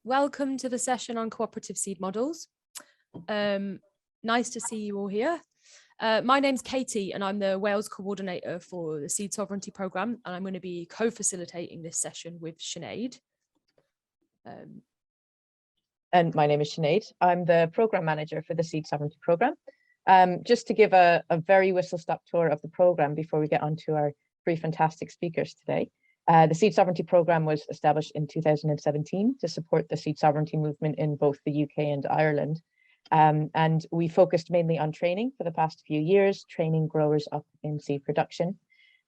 welcome to the session on cooperative seed models. Nice to see you all here. My name's Katie and I'm the Wales coordinator for the Seed Sovereignty Programme, and I'm going to be co-facilitating this session with Sinead. And my name is Sinead. I'm the Programme Manager for the Seed Sovereignty Programme. Just to give a very whistle-stop tour of the programme before we get on to our three fantastic speakers today. The Seed Sovereignty Programme was established in 2017 to support the seed sovereignty movement in both the UK and Ireland. And we focused mainly on training for the past few years, training growers up in seed production.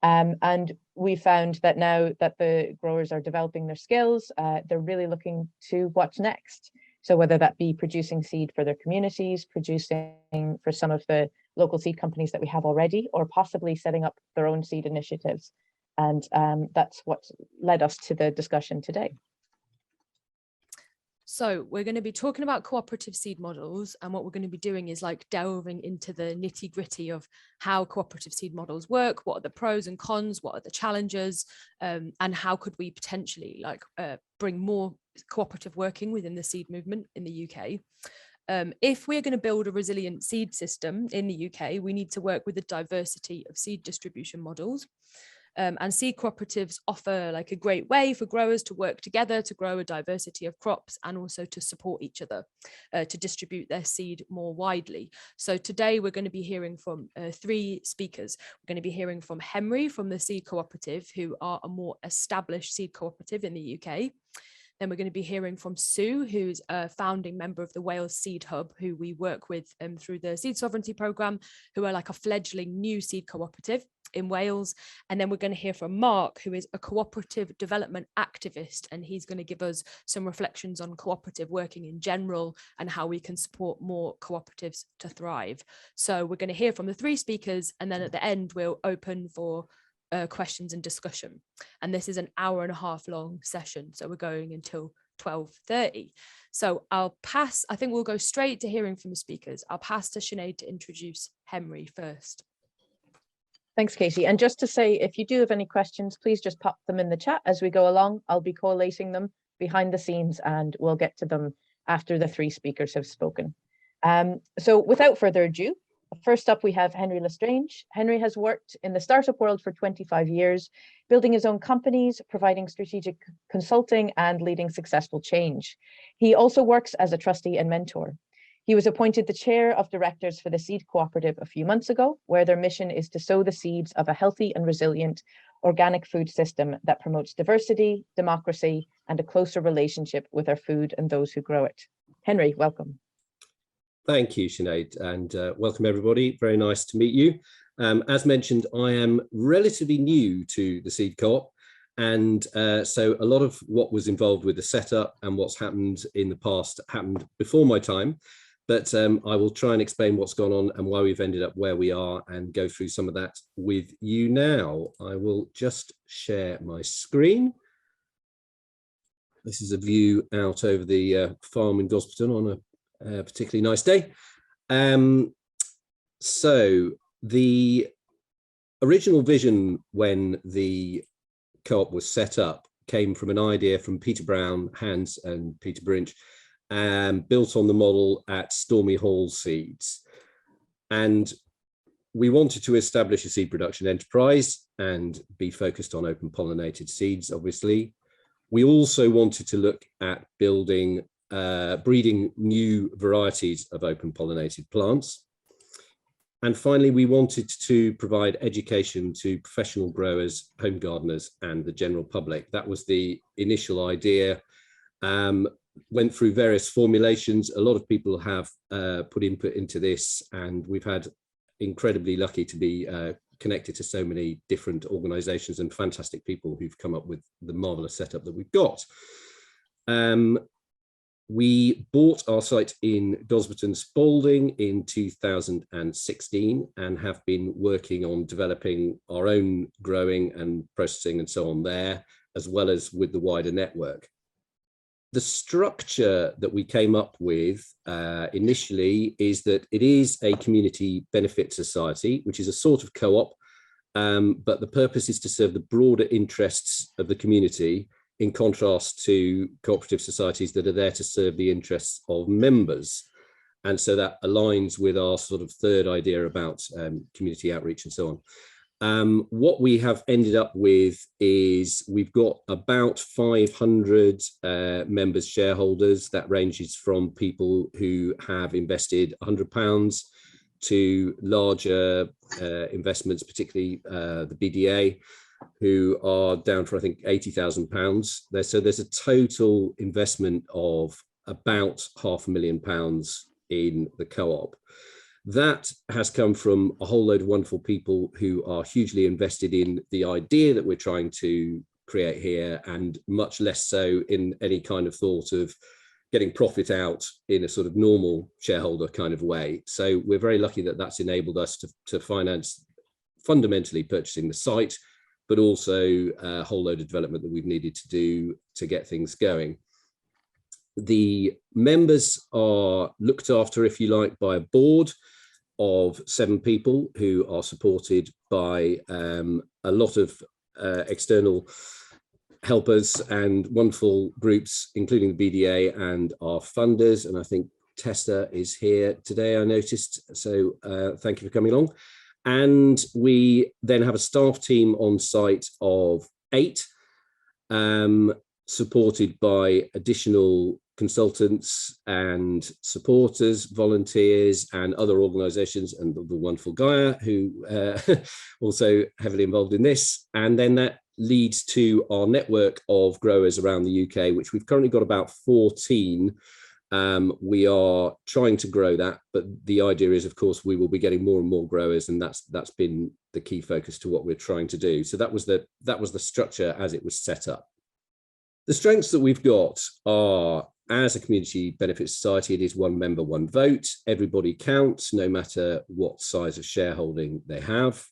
And we found that now that the growers are developing their skills, they're really looking to what's next. So whether that be producing seed for their communities, producing for some of the local seed companies that we have already, or possibly setting up their own seed initiatives. And that's what led us to the discussion today. So we're going to be talking about cooperative seed models, and what we're going to be doing is like delving into the nitty gritty of how cooperative seed models work, what are the pros and cons, what are the challenges, and how could we potentially bring more cooperative working within the seed movement in the UK. If we're going to build a resilient seed system in the UK, we need to work with a diversity of seed distribution models. And seed cooperatives offer like a great way for growers to work together to grow a diversity of crops and also to support each other to distribute their seed more widely. So today we're going to be hearing from three speakers. We're going to be hearing from Henry from the Seed Cooperative, who are a more established seed cooperative in the UK. Then we're going to be hearing from Sue, who's a founding member of the Wales Seed Hub, who we work with through the Seed Sovereignty Programme, who are like a fledgling new seed cooperative in Wales. And then we're going to hear from Mark, who is a cooperative development activist, and he's going to give us some reflections on cooperative working in general and how we can support more cooperatives to thrive. So we're going to hear from the three speakers, and then at the end we'll open for questions and discussion. And this is an hour-and-a-half long session, so we're going until 12:30. So I think we'll go straight to hearing from the speakers. I'll pass to Sinead to introduce Henry first. Thanks, Katie. And just to say, if you do have any questions, please just pop them in the chat as we go along. I'll be collating them behind the scenes and we'll get to them after the three speakers have spoken. So without further ado, first up, we have Henry Lestrange. Henry has worked in the startup world for 25 years, building his own companies, providing strategic consulting and leading successful change. He also works as a trustee and mentor. He was appointed the chair of directors for the Seed Cooperative a few months ago, where their mission is to sow the seeds of a healthy and resilient organic food system that promotes diversity, democracy, and a closer relationship with our food and those who grow it. Henry, welcome. Thank you, Sinead, and welcome everybody. Very nice to meet you. As mentioned, I am relatively new to the Seed Co-op, and so a lot of what was involved with the setup and what's happened in the past happened before my time, but I will try and explain what's gone on and why we've ended up where we are and go through some of that with you now. I will just share my screen. This is a view out over the farm in Gosberton on a particularly nice day. So the original vision when the co-op was set up came from an idea from Peter Brown, Hans and Peter Brinch, built on the model at Stormy Hall Seeds. And we wanted to establish a seed production enterprise and be focused on open pollinated seeds, obviously. We also wanted to look at building breeding new varieties of open pollinated plants. And finally, we wanted to provide education to professional growers, home gardeners, and the general public. That was the initial idea. Went through various formulations. A lot of people have put input into this, and we've had incredibly lucky to be connected to so many different organizations and fantastic people who've come up with the marvelous setup that we've got. We bought our site in Gosberton Spalding in 2016 and have been working on developing our own growing and processing and so on there, as well as with the wider network. The structure that we came up with initially is that it is a community benefit society, which is a sort of co-op, but the purpose is to serve the broader interests of the community in contrast to cooperative societies that are there to serve the interests of members. And so that aligns with our sort of third idea about community outreach and so on. What we have ended up with is we've got about 500 members, shareholders. That ranges from people who have invested £100 to larger investments, particularly the BDA, who are down for, I think, £80,000. So there's a total investment of about £500,000 in the co-op. That has come from a whole load of wonderful people who are hugely invested in the idea that we're trying to create here, and much less so in any kind of thought of getting profit out in a sort of normal shareholder kind of way. So we're very lucky that that's enabled us to finance fundamentally purchasing the site, but also a whole load of development that we've needed to do to get things going. The members are looked after, if you like, by a board of 7 people who are supported by a lot of external helpers and wonderful groups, including the BDA and our funders. And I think Tessa is here today, I noticed. So thank you for coming along. And we then have a staff team on site of 8, supported by additional consultants and supporters, volunteers, and other organisations, and the wonderful Gaia, who also heavily involved in this. And then that leads to our network of growers around the UK, which we've currently got about 14. We are trying to grow that, but the idea is, of course, we will be getting more and more growers, and that's been the key focus to what we're trying to do. So that was the structure as it was set up. The strengths that we've got are, as a community benefit society, it is 1 member, 1 vote. Everybody counts, no matter what size of shareholding they have.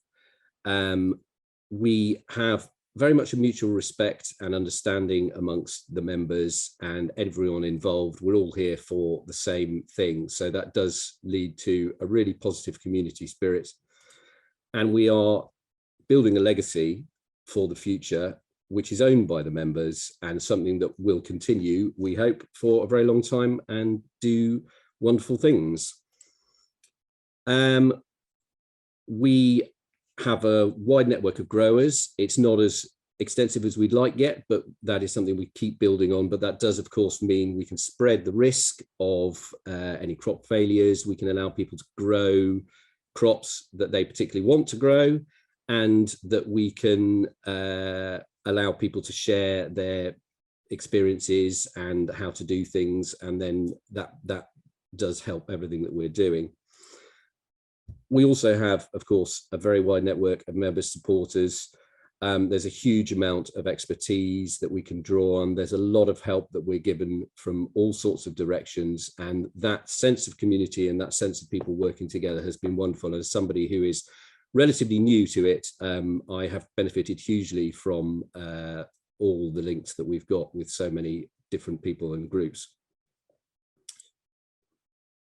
We have very much a mutual respect and understanding amongst the members and everyone involved. We're all here for the same thing. So that does lead to a really positive community spirit. And we are building a legacy for the future, which is owned by the members, and something that will continue, we hope, for a very long time and do wonderful things. We have a wide network of growers. It's not as extensive as we'd like yet, but that is something we keep building on. But that does, of course, mean we can spread the risk of any crop failures. We can allow people to grow crops that they particularly want to grow, and that we can allow people to share their experiences and how to do things. And then that does help everything that we're doing. We also have, of course, a very wide network of member supporters. There's a huge amount of expertise that we can draw on. There's a lot of help that we're given from all sorts of directions. And that sense of community and that sense of people working together has been wonderful. As somebody who is relatively new to it, I have benefited hugely from all the links that we've got with so many different people and groups.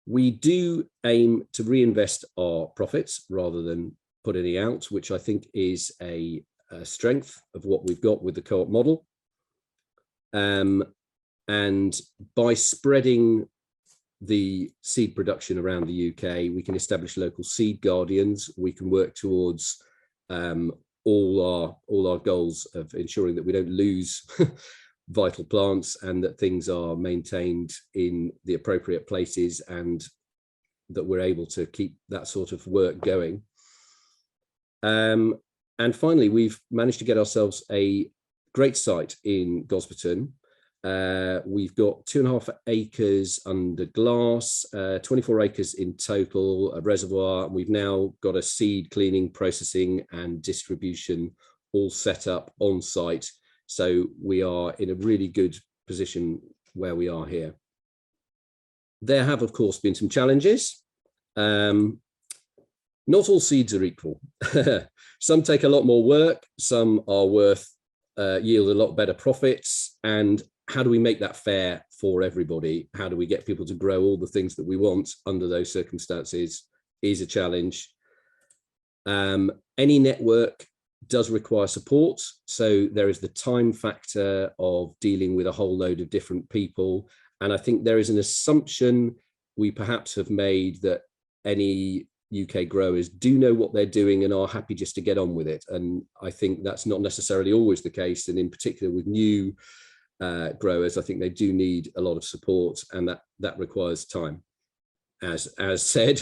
We do aim to reinvest our profits rather than put any out, which I think is a strength of what we've got with the co-op model. And by spreading the seed production around the UK, we can establish local seed guardians. We can work towards all our goals of ensuring that we don't lose vital plants, and that things are maintained in the appropriate places, and that we're able to keep that sort of work going. And finally, we've managed to get ourselves a great site in Gosberton. We've got 2.5 acres under glass, 24 acres in total, a reservoir. We've now got a seed cleaning, processing and distribution all set up on site. So we are in a really good position where we are here. There have, of course, been some challenges. Not all seeds are equal. Some take a lot more work, some are yield a lot better profits. And how do we make that fair for everybody? How do we get people to grow all the things that we want under those circumstances is a challenge. Any network does require support. So there is the time factor of dealing with a whole load of different people. And I think there is an assumption we perhaps have made that any UK growers do know what they're doing and are happy just to get on with it. And I think that's not necessarily always the case. And in particular with new growers, I think they do need a lot of support, and that requires time. As said,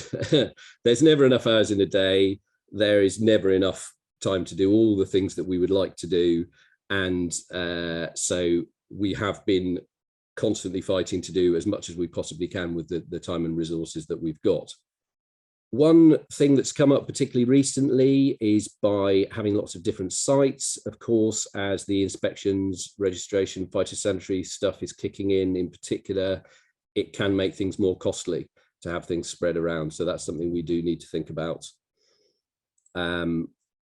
there's never enough hours in a day. There is never enough time to do all the things that we would like to do. And so we have been constantly fighting to do as much as we possibly can with the time and resources that we've got. One thing that's come up particularly recently is by having lots of different sites, of course, as the inspections, registration, phytosanitary stuff is kicking in particular, it can make things more costly to have things spread around. So that's something we do need to think about.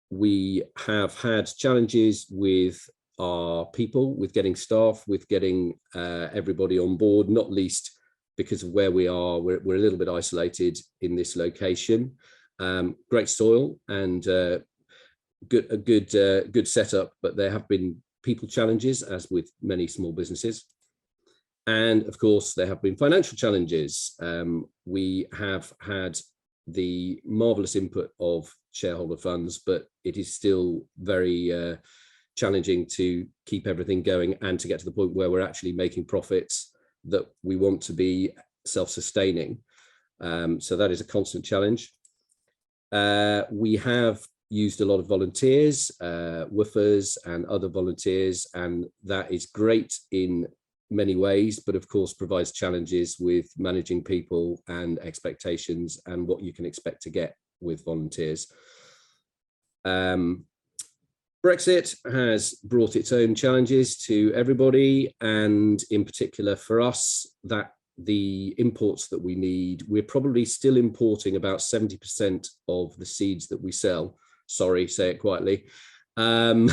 We have had challenges with our people, with getting staff, with getting everybody on board, not least because of where we are. We're a little bit isolated in this location. Great soil and a good setup, but there have been people challenges, as with many small businesses. And of course, there have been financial challenges. We have had the marvelous input of shareholder funds, but it is still very challenging to keep everything going and to get to the point where we're actually making profits that we want to be self-sustaining. So that is a constant challenge. We have used a lot of volunteers, woofers and other volunteers, and that is great in many ways, but of course provides challenges with managing people and expectations and what you can expect to get with volunteers. Brexit has brought its own challenges to everybody, and in particular for us, that the imports that we need, we're probably still importing about 70% of the seeds that we sell. Sorry, say it quietly. And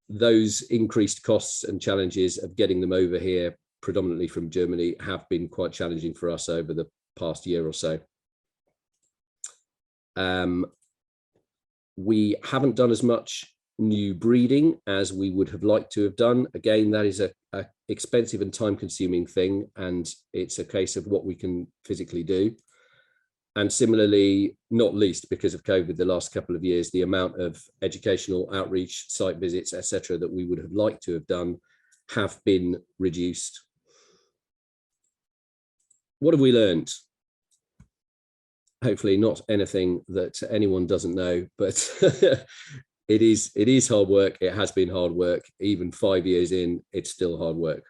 those increased costs and challenges of getting them over here, predominantly from Germany, have been quite challenging for us over the past year or so. We haven't done as much new breeding as we would have liked to have done. Again, that is a expensive and time-consuming thing, and it's a case of what we can physically do. And similarly, not least because of COVID the last couple of years, the amount of educational outreach, site visits, etc., that we would have liked to have done have been reduced. What have we learned? Hopefully not anything that anyone doesn't know, but it is hard work. It has been hard work. Even 5 years in, it's still hard work.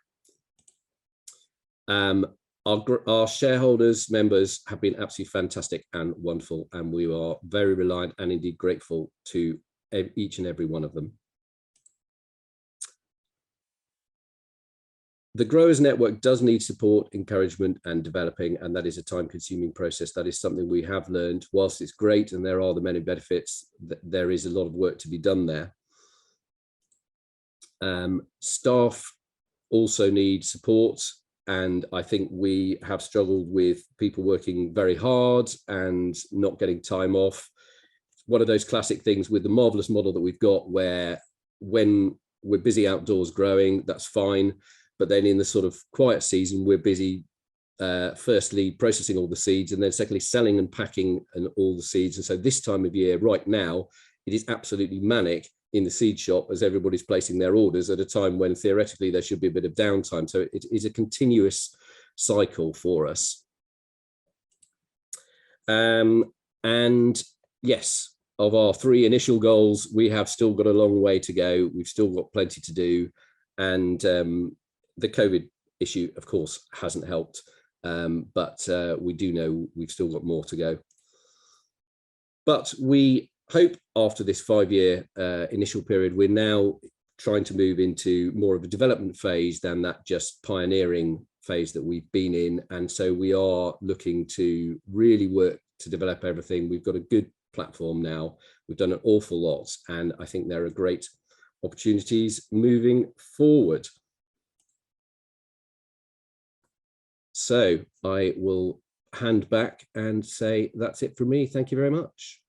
Our shareholders, members have been absolutely fantastic and wonderful, and we are very reliant and indeed grateful to each and every one of them. The Growers Network does need support, encouragement and developing, and that is a time-consuming process. That is something we have learned. Whilst it's great and there are the many benefits, there is a lot of work to be done there. Staff also need support, and I think we have struggled with people working very hard and not getting time off. One of those classic things with the marvelous model that we've got, where when we're busy outdoors growing, that's fine. But then in the sort of quiet season, we're busy, firstly, processing all the seeds, and then secondly, selling and packing and all the seeds. And so this time of year, right now, it is absolutely manic in the seed shop as everybody's placing their orders at a time when theoretically there should be a bit of downtime. So it is a continuous cycle for us. And yes, of our 3 initial goals, we have still got a long way to go. We've still got plenty to do. And the COVID issue, of course, hasn't helped, but we do know we've still got more to go. But we hope after this 5-year initial period, we're now trying to move into more of a development phase than that just pioneering phase that we've been in. And so we are looking to really work to develop everything. We've got a good platform now. We've done an awful lot, and I think there are great opportunities moving forward. So I will hand back and say that's it from me. Thank you very much.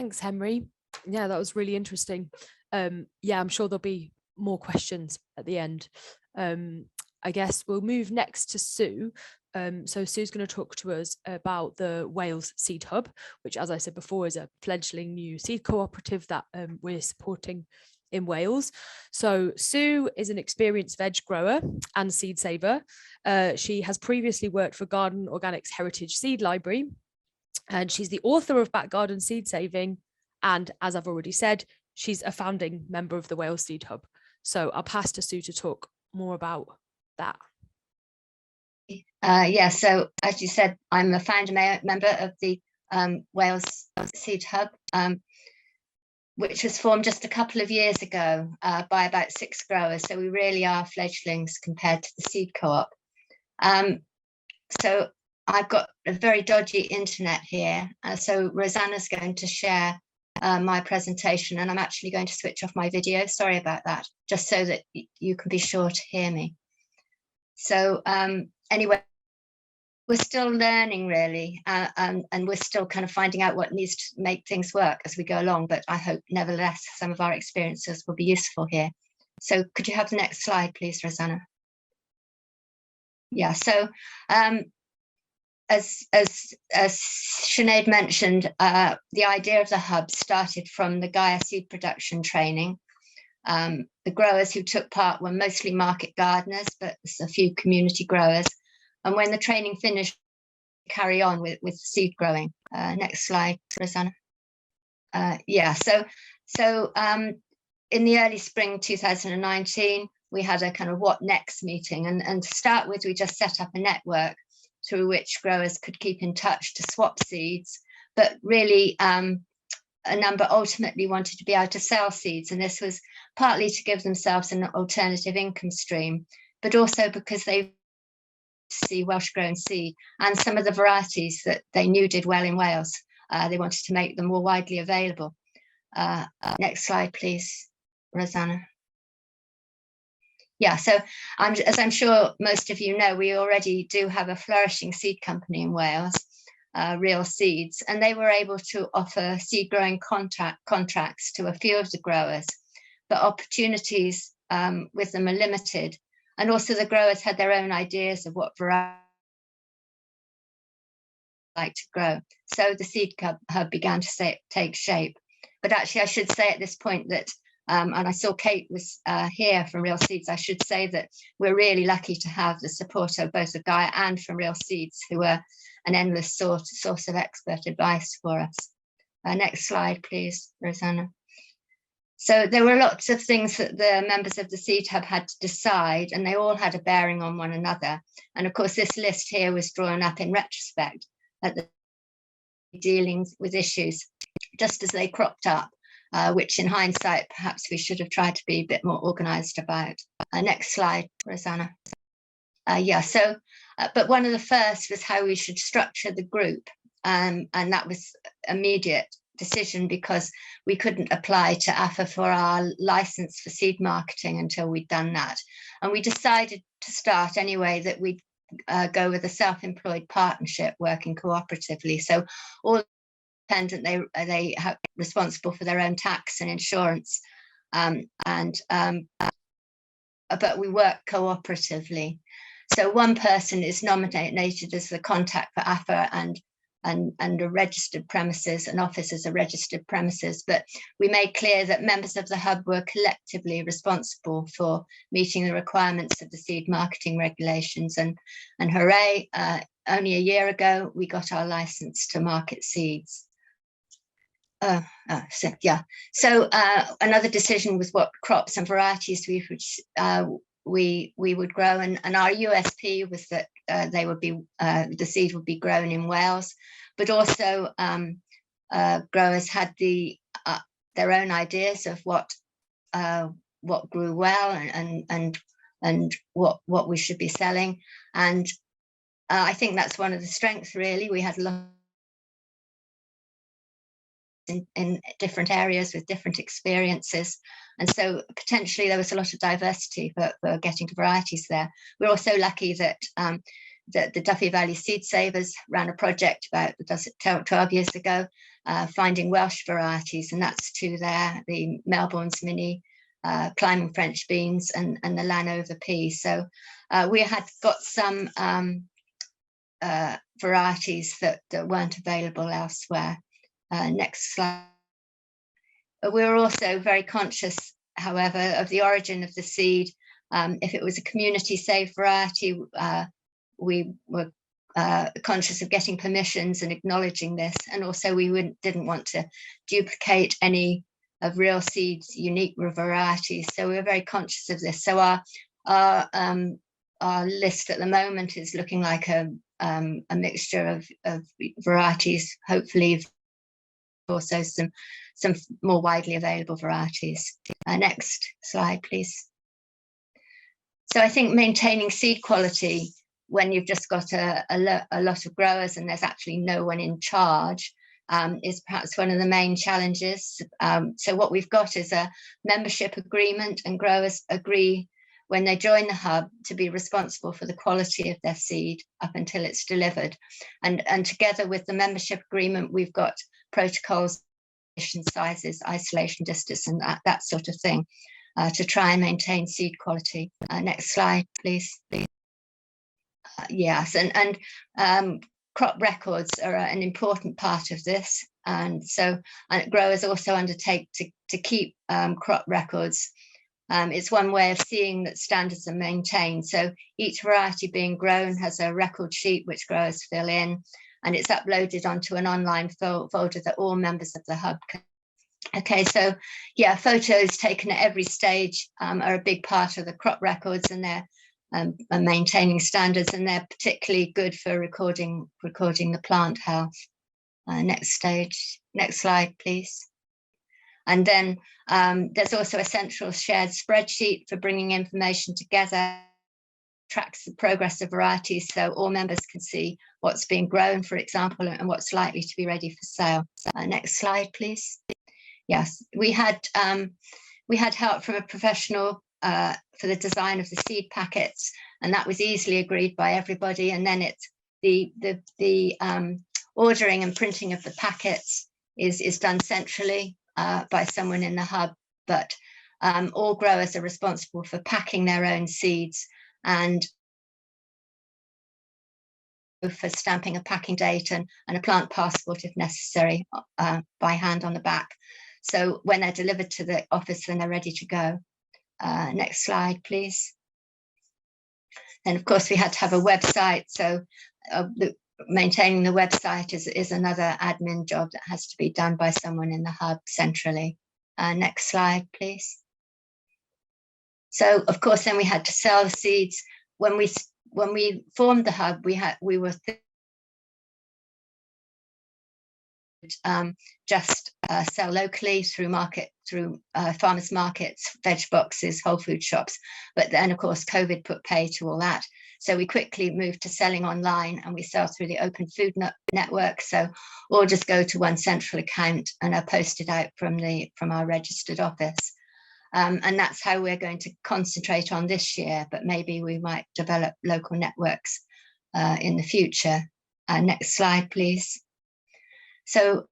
Thanks, Henry. Yeah, that was really interesting. Yeah, I'm sure there'll be more questions at the end. I guess we'll move next to Sue. So Sue's going to talk to us about the Wales Seed Hub, which, as I said before, is a fledgling new seed cooperative that we're supporting in Wales. So Sue is an experienced veg grower and seed saver. She has previously worked for Garden Organics Heritage Seed Library, and she's the author of Back Garden Seed Saving. And as I've already said, she's a founding member of the Wales Seed Hub. So I'll pass to Sue to talk more about that. Yeah, so as you said, I'm a founder member of the Wales Seed Hub, which was formed just a couple of years ago by about 6 growers. So we really are fledglings compared to the seed co-op. So I've got a very dodgy internet here. So Rosanna's going to share my presentation, and I'm actually going to switch off my video. Sorry about that, just so that you can be sure to hear me. So anyway, we're still learning really, and we're still kind of finding out what needs to make things work as we go along, but I hope nevertheless some of our experiences will be useful here. So could you have the next slide, please, Rosanna? Yeah, so as Sinead mentioned, the idea of the hub started from the Gaia seed production training. The growers who took part were mostly market gardeners, but there's a few community growers. And when the training finished, carry on with seed growing. Next slide, Rosanna. Yeah, so in the early spring 2019, we had a kind of what next meeting. And to start with, we just set up a network through which growers could keep in touch to swap seeds. But really, a number ultimately wanted to be able to sell seeds. And this was partly to give themselves an alternative income stream, but also because they see Welsh grown seed and some of the varieties that they knew did well in Wales. They wanted to make them more widely available. Next slide, please, Rosanna. Yeah, so as I'm sure most of you know, we already do have a flourishing seed company in Wales, Real Seeds, and they were able to offer seed growing contracts to a few of the growers, but opportunities with them are limited. And also the growers had their own ideas of what variety like to grow. So the seed hub began to take shape. But actually I should say at this point that, and I saw Kate was here from Real Seeds, I should say that we're really lucky to have the support of both of Gaia and from Real Seeds, who are an endless source of expert advice for us. Next slide, please, Rosanna. So there were lots of things that the members of the Seed Hub had to decide, and they all had a bearing on one another. And of course, this list here was drawn up in retrospect at the dealings with issues just as they cropped up, which in hindsight, perhaps we should have tried to be a bit more organised about. Next slide, Rosanna. Yeah, so, but one of the first was how we should structure the group. And that was immediate decision because we couldn't apply to AFA for our license for seed marketing until we'd done that. And we decided to start anyway that we'd go with a self-employed partnership working cooperatively. So all independent, they have responsible for their own tax and insurance, but we work cooperatively. So one person is nominated as the contact for AFA and a registered premises, and office as a registered premises, but we made clear that members of the hub were collectively responsible for meeting the requirements of the seed marketing regulations. And hooray, only a year ago we got our license to market seeds. So another decision was what crops and varieties we would grow, and our USP was that they would be the seed would be grown in Wales, but also growers had their own ideas of what grew well and what we should be selling, and I think that's one of the strengths really. We had a lot in different areas with different experiences, and so potentially there was a lot of diversity for getting to varieties there. We're also lucky that the Duffy Valley Seed Savers ran a project about 12 years ago, finding Welsh varieties, and that's the Melbourne's Mini, Climbing French Beans, and the Lanover Pea. So we had got some varieties that weren't available elsewhere. Next slide. We were also very conscious, however, of the origin of the seed. If it was a community saved variety, we were conscious of getting permissions and acknowledging this, and also we didn't want to duplicate any of Real Seed's unique varieties, so we were very conscious of this. So our list at the moment is looking like a mixture of varieties, hopefully also some more widely available varieties. Next slide, please. So I think maintaining seed quality when you've just got a lot of growers and there's actually no one in charge is perhaps one of the main challenges. So what we've got is a membership agreement, and growers agree when they join the hub to be responsible for the quality of their seed up until it's delivered. And together with the membership agreement, we've got protocols, sizes, isolation distance, and that sort of thing to try and maintain seed quality. Next slide, please. Yes, and crop records are an important part of this, and so growers also undertake to keep crop records. It's one way of seeing that standards are maintained. So each variety being grown has a record sheet which growers fill in, and it's uploaded onto an online folder that all members of the hub can. Okay, so yeah, photos taken at every stage are a big part of the crop records, and they're maintaining standards, and they're particularly good for recording the plant health. Next slide, please. And then there's also a central shared spreadsheet for bringing information together, tracks the progress of varieties, so all members can see what's being grown, for example, and what's likely to be ready for sale. Next slide, please. Yes, we had help from a professional for the design of the seed packets, and that was easily agreed by everybody. And then it's the ordering and printing of the packets is done centrally by someone in the hub, but all growers are responsible for packing their own seeds and for stamping a packing date and a plant passport if necessary by hand on the back. So when they're delivered to the office, then they're ready to go. Next slide, please. And of course, we had to have a website. So maintaining the website is another admin job that has to be done by someone in the hub centrally. Next slide, please. So of course, then we had to sell the seeds. When we formed the hub, we were just sell locally through farmers markets, veg boxes, whole food shops. But then, of course, COVID put pay to all that. So we quickly moved to selling online, and we sell through the Open Food Network. So all just go to one central account and are posted out from our registered office. And that's how we're going to concentrate on this year, but maybe we might develop local networks in the future. Next slide, please. So,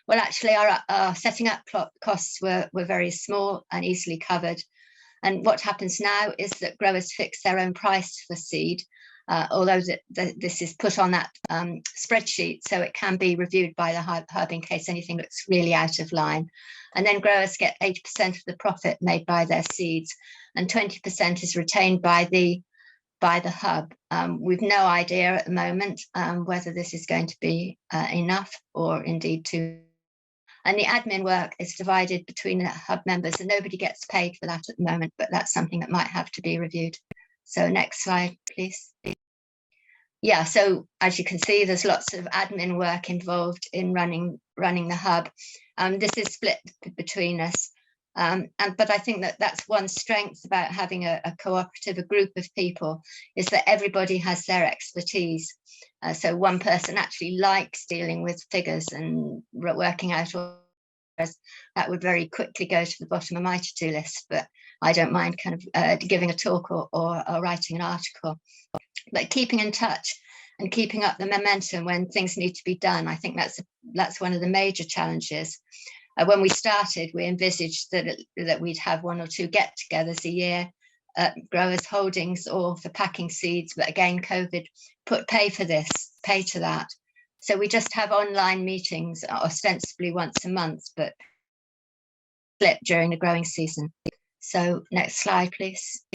well, actually, our setting up costs were very small and easily covered. And what happens now is that growers fix their own price for seed, although this is put on that spreadsheet, so it can be reviewed by the hub in case anything looks really out of line. And then growers get 80% of the profit made by their seeds, and 20% is retained by the hub. We've no idea at the moment whether this is going to be enough or indeed too. And the admin work is divided between the hub members, and nobody gets paid for that at the moment, but that's something that might have to be reviewed. So next slide, please. Yeah, so as you can see, there's lots of admin work involved in running the hub. This is split between us. But I think that's one strength about having a cooperative, a group of people, is that everybody has their expertise. So one person actually likes dealing with figures and working out all that would very quickly go to the bottom of my to-do list, but I don't mind kind of giving a talk or writing an article. But keeping in touch and keeping up the momentum when things need to be done, I think that's one of the major challenges. When we started, we envisaged that we'd have 1 or 2 get-togethers a year at growers' holdings or for packing seeds, but again, COVID put pay to that. So we just have online meetings, ostensibly once a month, but split during the growing season. So next slide, please.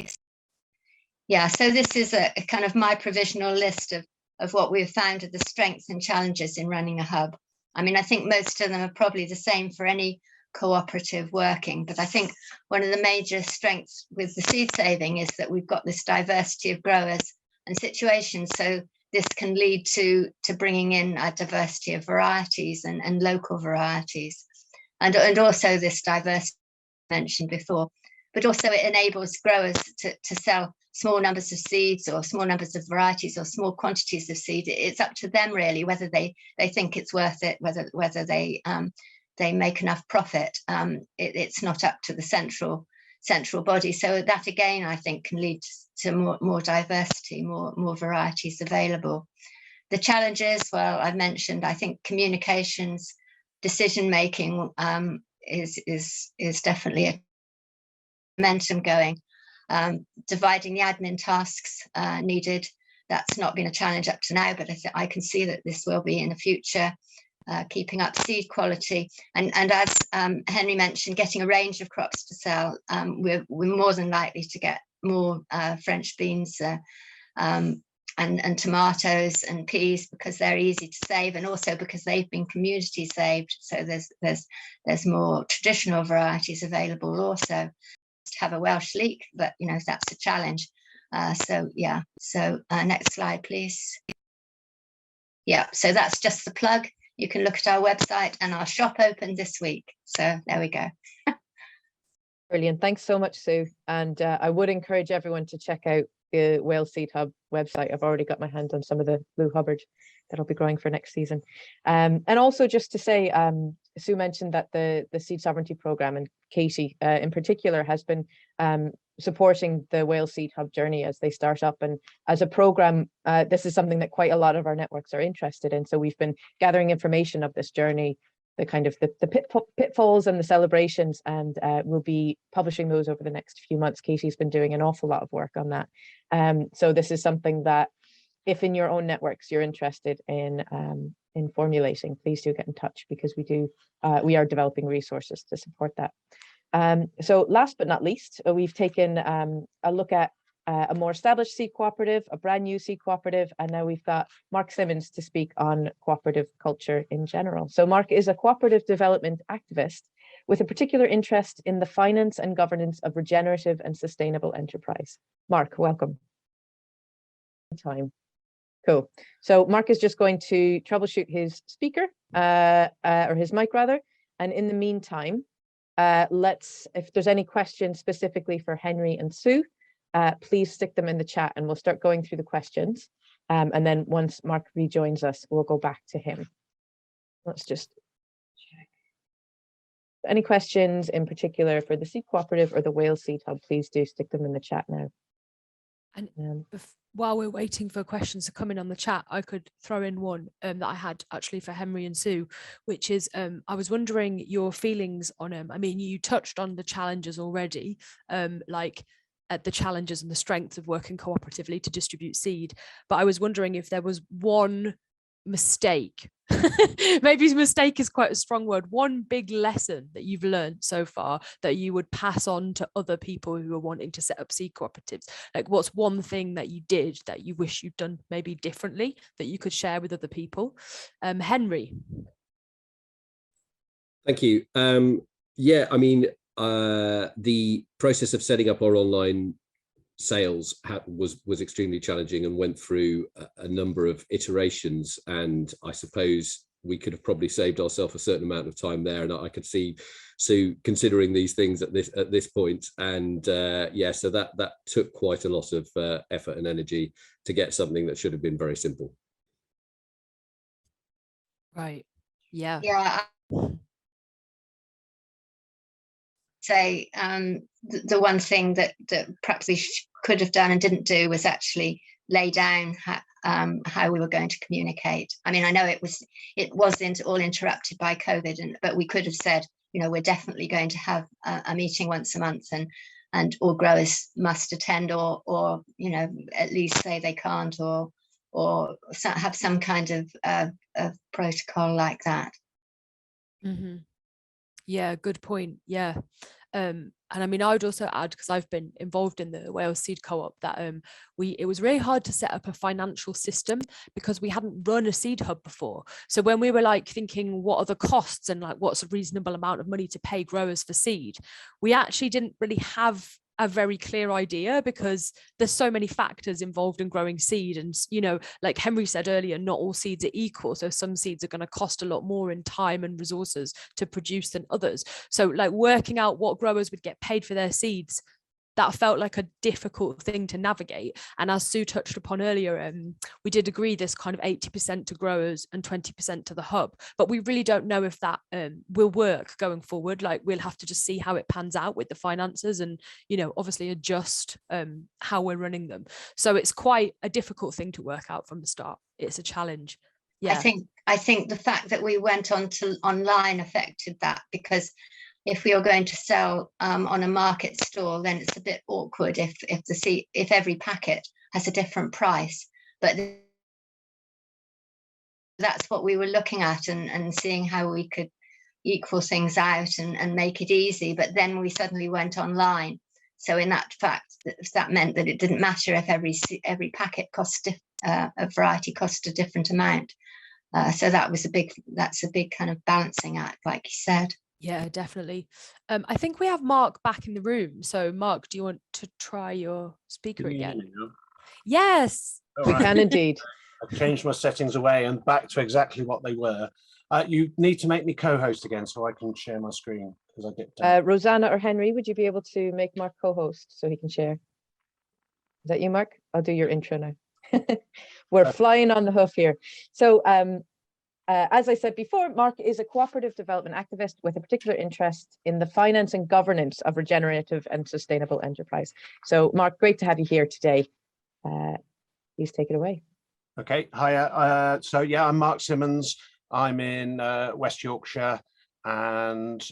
Yeah, so this is a kind of my provisional list of what we've found are the strengths and challenges in running a hub. I mean, I think most of them are probably the same for any cooperative working, but I think one of the major strengths with the seed saving is that we've got this diversity of growers and situations. So this can lead to bringing in a diversity of varieties and local varieties, and also this diversity mentioned before, but also it enables growers to sell small numbers of seeds or small numbers of varieties or small quantities of seed. It's up to them really whether they think it's worth it, whether they make enough profit. It's not up to the central body. So that again, I think, can lead to more diversity, more varieties available. The challenges, well, I've mentioned, I think communications, decision making is definitely a momentum going. Dividing the admin tasks needed, that's not been a challenge up to now, but I can see that this will be in the future. Keeping up seed quality, and as Henry mentioned, getting a range of crops to sell. We're more than likely to get more French beans and tomatoes and peas because they're easy to save, and also because they've been community saved. So there's more traditional varieties available also. To have a Welsh leek, but you know, that's a challenge. So yeah, so next slide please. Yeah, so that's just the plug. You can look at our website, and our shop opened this week, so there we go. Brilliant, thanks so much, Sue. And I would encourage everyone to check out the Wales Seed Hub website. I've already got my hand on some of the Blue Hubbard that'll be growing for next season. And also just to say, Sue mentioned that the Seed Sovereignty Programme, and Katie in particular has been supporting the Wales Seed Hub journey as they start up. And as a programme, this is something that quite a lot of our networks are interested in. So we've been gathering information of this journey, the kind of the pitfalls and the celebrations, and we'll be publishing those over the next few months. Katie's been doing an awful lot of work on that. So this is something that, if in your own networks you're interested in formulating, please do get in touch, because we are developing resources to support that. So last but not least, we've taken a look at a more established seed cooperative, a brand new seed cooperative, and now we've got Mark Simmonds to speak on cooperative culture in general. So Mark is a cooperative development activist with a particular interest in the finance and governance of regenerative and sustainable enterprise. Mark, welcome. Cool. So Mark is just going to troubleshoot his speaker, or his mic rather. And in the meantime, if there's any questions specifically for Henry and Sue, please stick them in the chat and we'll start going through the questions. And then once Mark rejoins us, we'll go back to him. Let's just check. Any questions in particular for the Seed Cooperative or the Wales Seed Hub, please do stick them in the chat now. And while we're waiting for questions to come in on the chat, I could throw in one that I had actually for Henry and Sue, which is I was wondering your feelings on I mean, you touched on the challenges already, like at the challenges and the strengths of working cooperatively to distribute seed, but I was wondering if there was one mistake, maybe mistake is quite a strong word, one big lesson that you've learned so far that you would pass on to other people who are wanting to set up seed cooperatives. Like, what's one thing that you did that you wish you'd done maybe differently that you could share with other people? Henry. Thank you. Yeah, I mean, the process of setting up our online sales was extremely challenging and went through a number of iterations, and I suppose we could have probably saved ourselves a certain amount of time there, and I could see Sue considering these things at this point. And yeah, so that took quite a lot of effort and energy to get something that should have been very simple. Right. Yeah. Yeah, say the one thing that perhaps we could have done and didn't do was actually lay down how we were going to communicate. I mean, I know it wasn't all interrupted by COVID, but we could have said, you know, we're definitely going to have a meeting once a month, and all growers must attend, or you know, at least say they can't, or have some kind of protocol like that. Mm-hmm. Yeah, good point. Yeah. And I mean, I would also add, because I've been involved in the Wales Seed Co-op, that it was really hard to set up a financial system because we hadn't run a seed hub before. So when we were like thinking, what are the costs and like what's a reasonable amount of money to pay growers for seed, we actually didn't really have a very clear idea, because there's so many factors involved in growing seed. And, you know, like Henry said earlier, not all seeds are equal. So some seeds are going to cost a lot more in time and resources to produce than others. So like working out what growers would get paid for their seeds, that felt like a difficult thing to navigate. And as Sue touched upon earlier, we did agree this kind of 80% to growers and 20% to the hub, but we really don't know if that will work going forward. Like, we'll have to just see how it pans out with the finances and, you know, obviously adjust how we're running them. So it's quite a difficult thing to work out from the start. It's a challenge. Yeah. I think the fact that we went on to online affected that, because if we are going to sell on a market stall, then it's a bit awkward if every packet has a different price. But that's what we were looking at and seeing how we could equal things out and make it easy. But then we suddenly went online. So in that fact, that meant that it didn't matter if every packet cost a variety cost a different amount. So that's a big kind of balancing act, like you said. Yeah, definitely. I think we have Mark back in the room. So Mark, do you want to try your speaker again? Yes. We can indeed. I've changed my settings away and back to exactly what they were. You need to make me co-host again so I can share my screen, because I get Rosanna or Henry, would you be able to make Mark co-host so he can share? Is that you, Mark? I'll do your intro now. We're flying on the hoof here. So as I said before, Mark is a cooperative development activist with a particular interest in the finance and governance of regenerative and sustainable enterprise. So Mark, great to have you here today. Please take it away. Okay, hiya. So yeah, I'm Mark Simmonds. I'm in West Yorkshire, and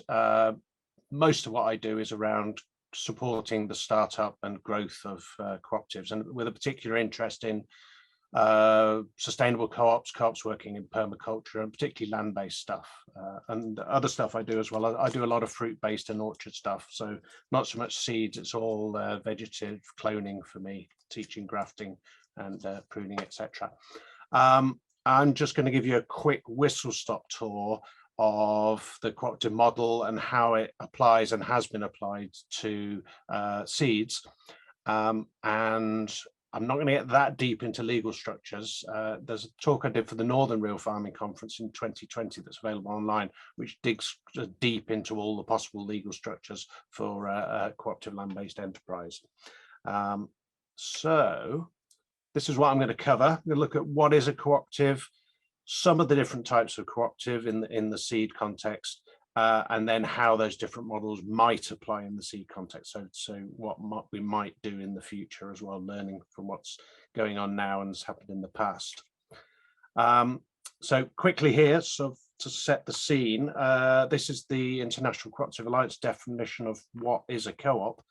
most of what I do is around supporting the startup and growth of cooperatives, and with a particular interest in sustainable co-ops working in permaculture, and particularly land-based stuff, and other stuff I do as well. I do a lot of fruit-based and orchard stuff, so not so much seeds, it's all vegetative cloning for me, teaching grafting and pruning, etc. I'm just going to give you a quick whistle-stop tour of the cooperative model and how it applies and has been applied to seeds. And I'm not going to get that deep into legal structures. There's a talk I did for the Northern Real Farming Conference in 2020 that's available online, which digs deep into all the possible legal structures for a cooperative land-based enterprise. So this is what I'm going to cover. I'm going to look at what is a cooperative, some of the different types of cooperative in the seed context, and then how those different models might apply in the seed context. So what we might do in the future as well, learning from what's going on now and has happened in the past. So quickly here, so to set the scene, this is the International Cooperative Alliance definition of what is a co-op.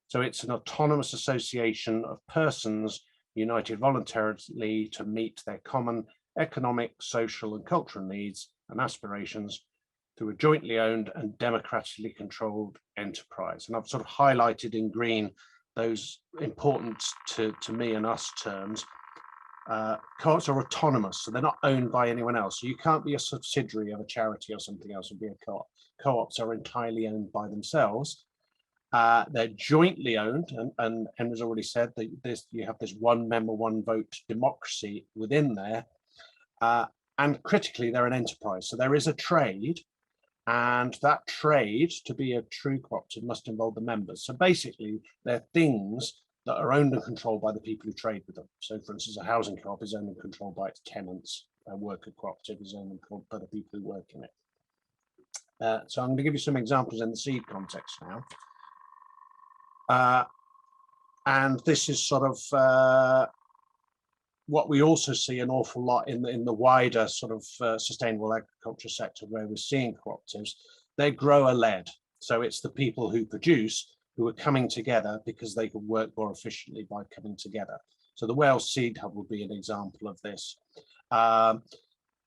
So it's an autonomous association of persons united voluntarily to meet their common economic, social and cultural needs and aspirations through a jointly owned and democratically controlled enterprise. And I've sort of highlighted in green those important to me and us terms. Co-ops are autonomous, so they're not owned by anyone else. So you can't be a subsidiary of a charity or something else and be a co-op. Co-ops are entirely owned by themselves. They're jointly owned, and Henry's already said that you have this one member, one vote democracy within there. And critically, they're an enterprise. So there is a trade, and that trade, to be a true cooperative, must involve the members. So basically, they're things that are owned and controlled by the people who trade with them. So for instance, a housing co-op is owned and controlled by its tenants. A worker cooperative is owned and controlled by the people who work in it. So I'm going to give you some examples in the seed context now. And this is sort of what we also see an awful lot in the wider sort of sustainable agriculture sector, where we're seeing cooperatives. They're grower-led. So it's the people who produce who are coming together because they can work more efficiently by coming together. So the Wales Seed Hub would be an example of this.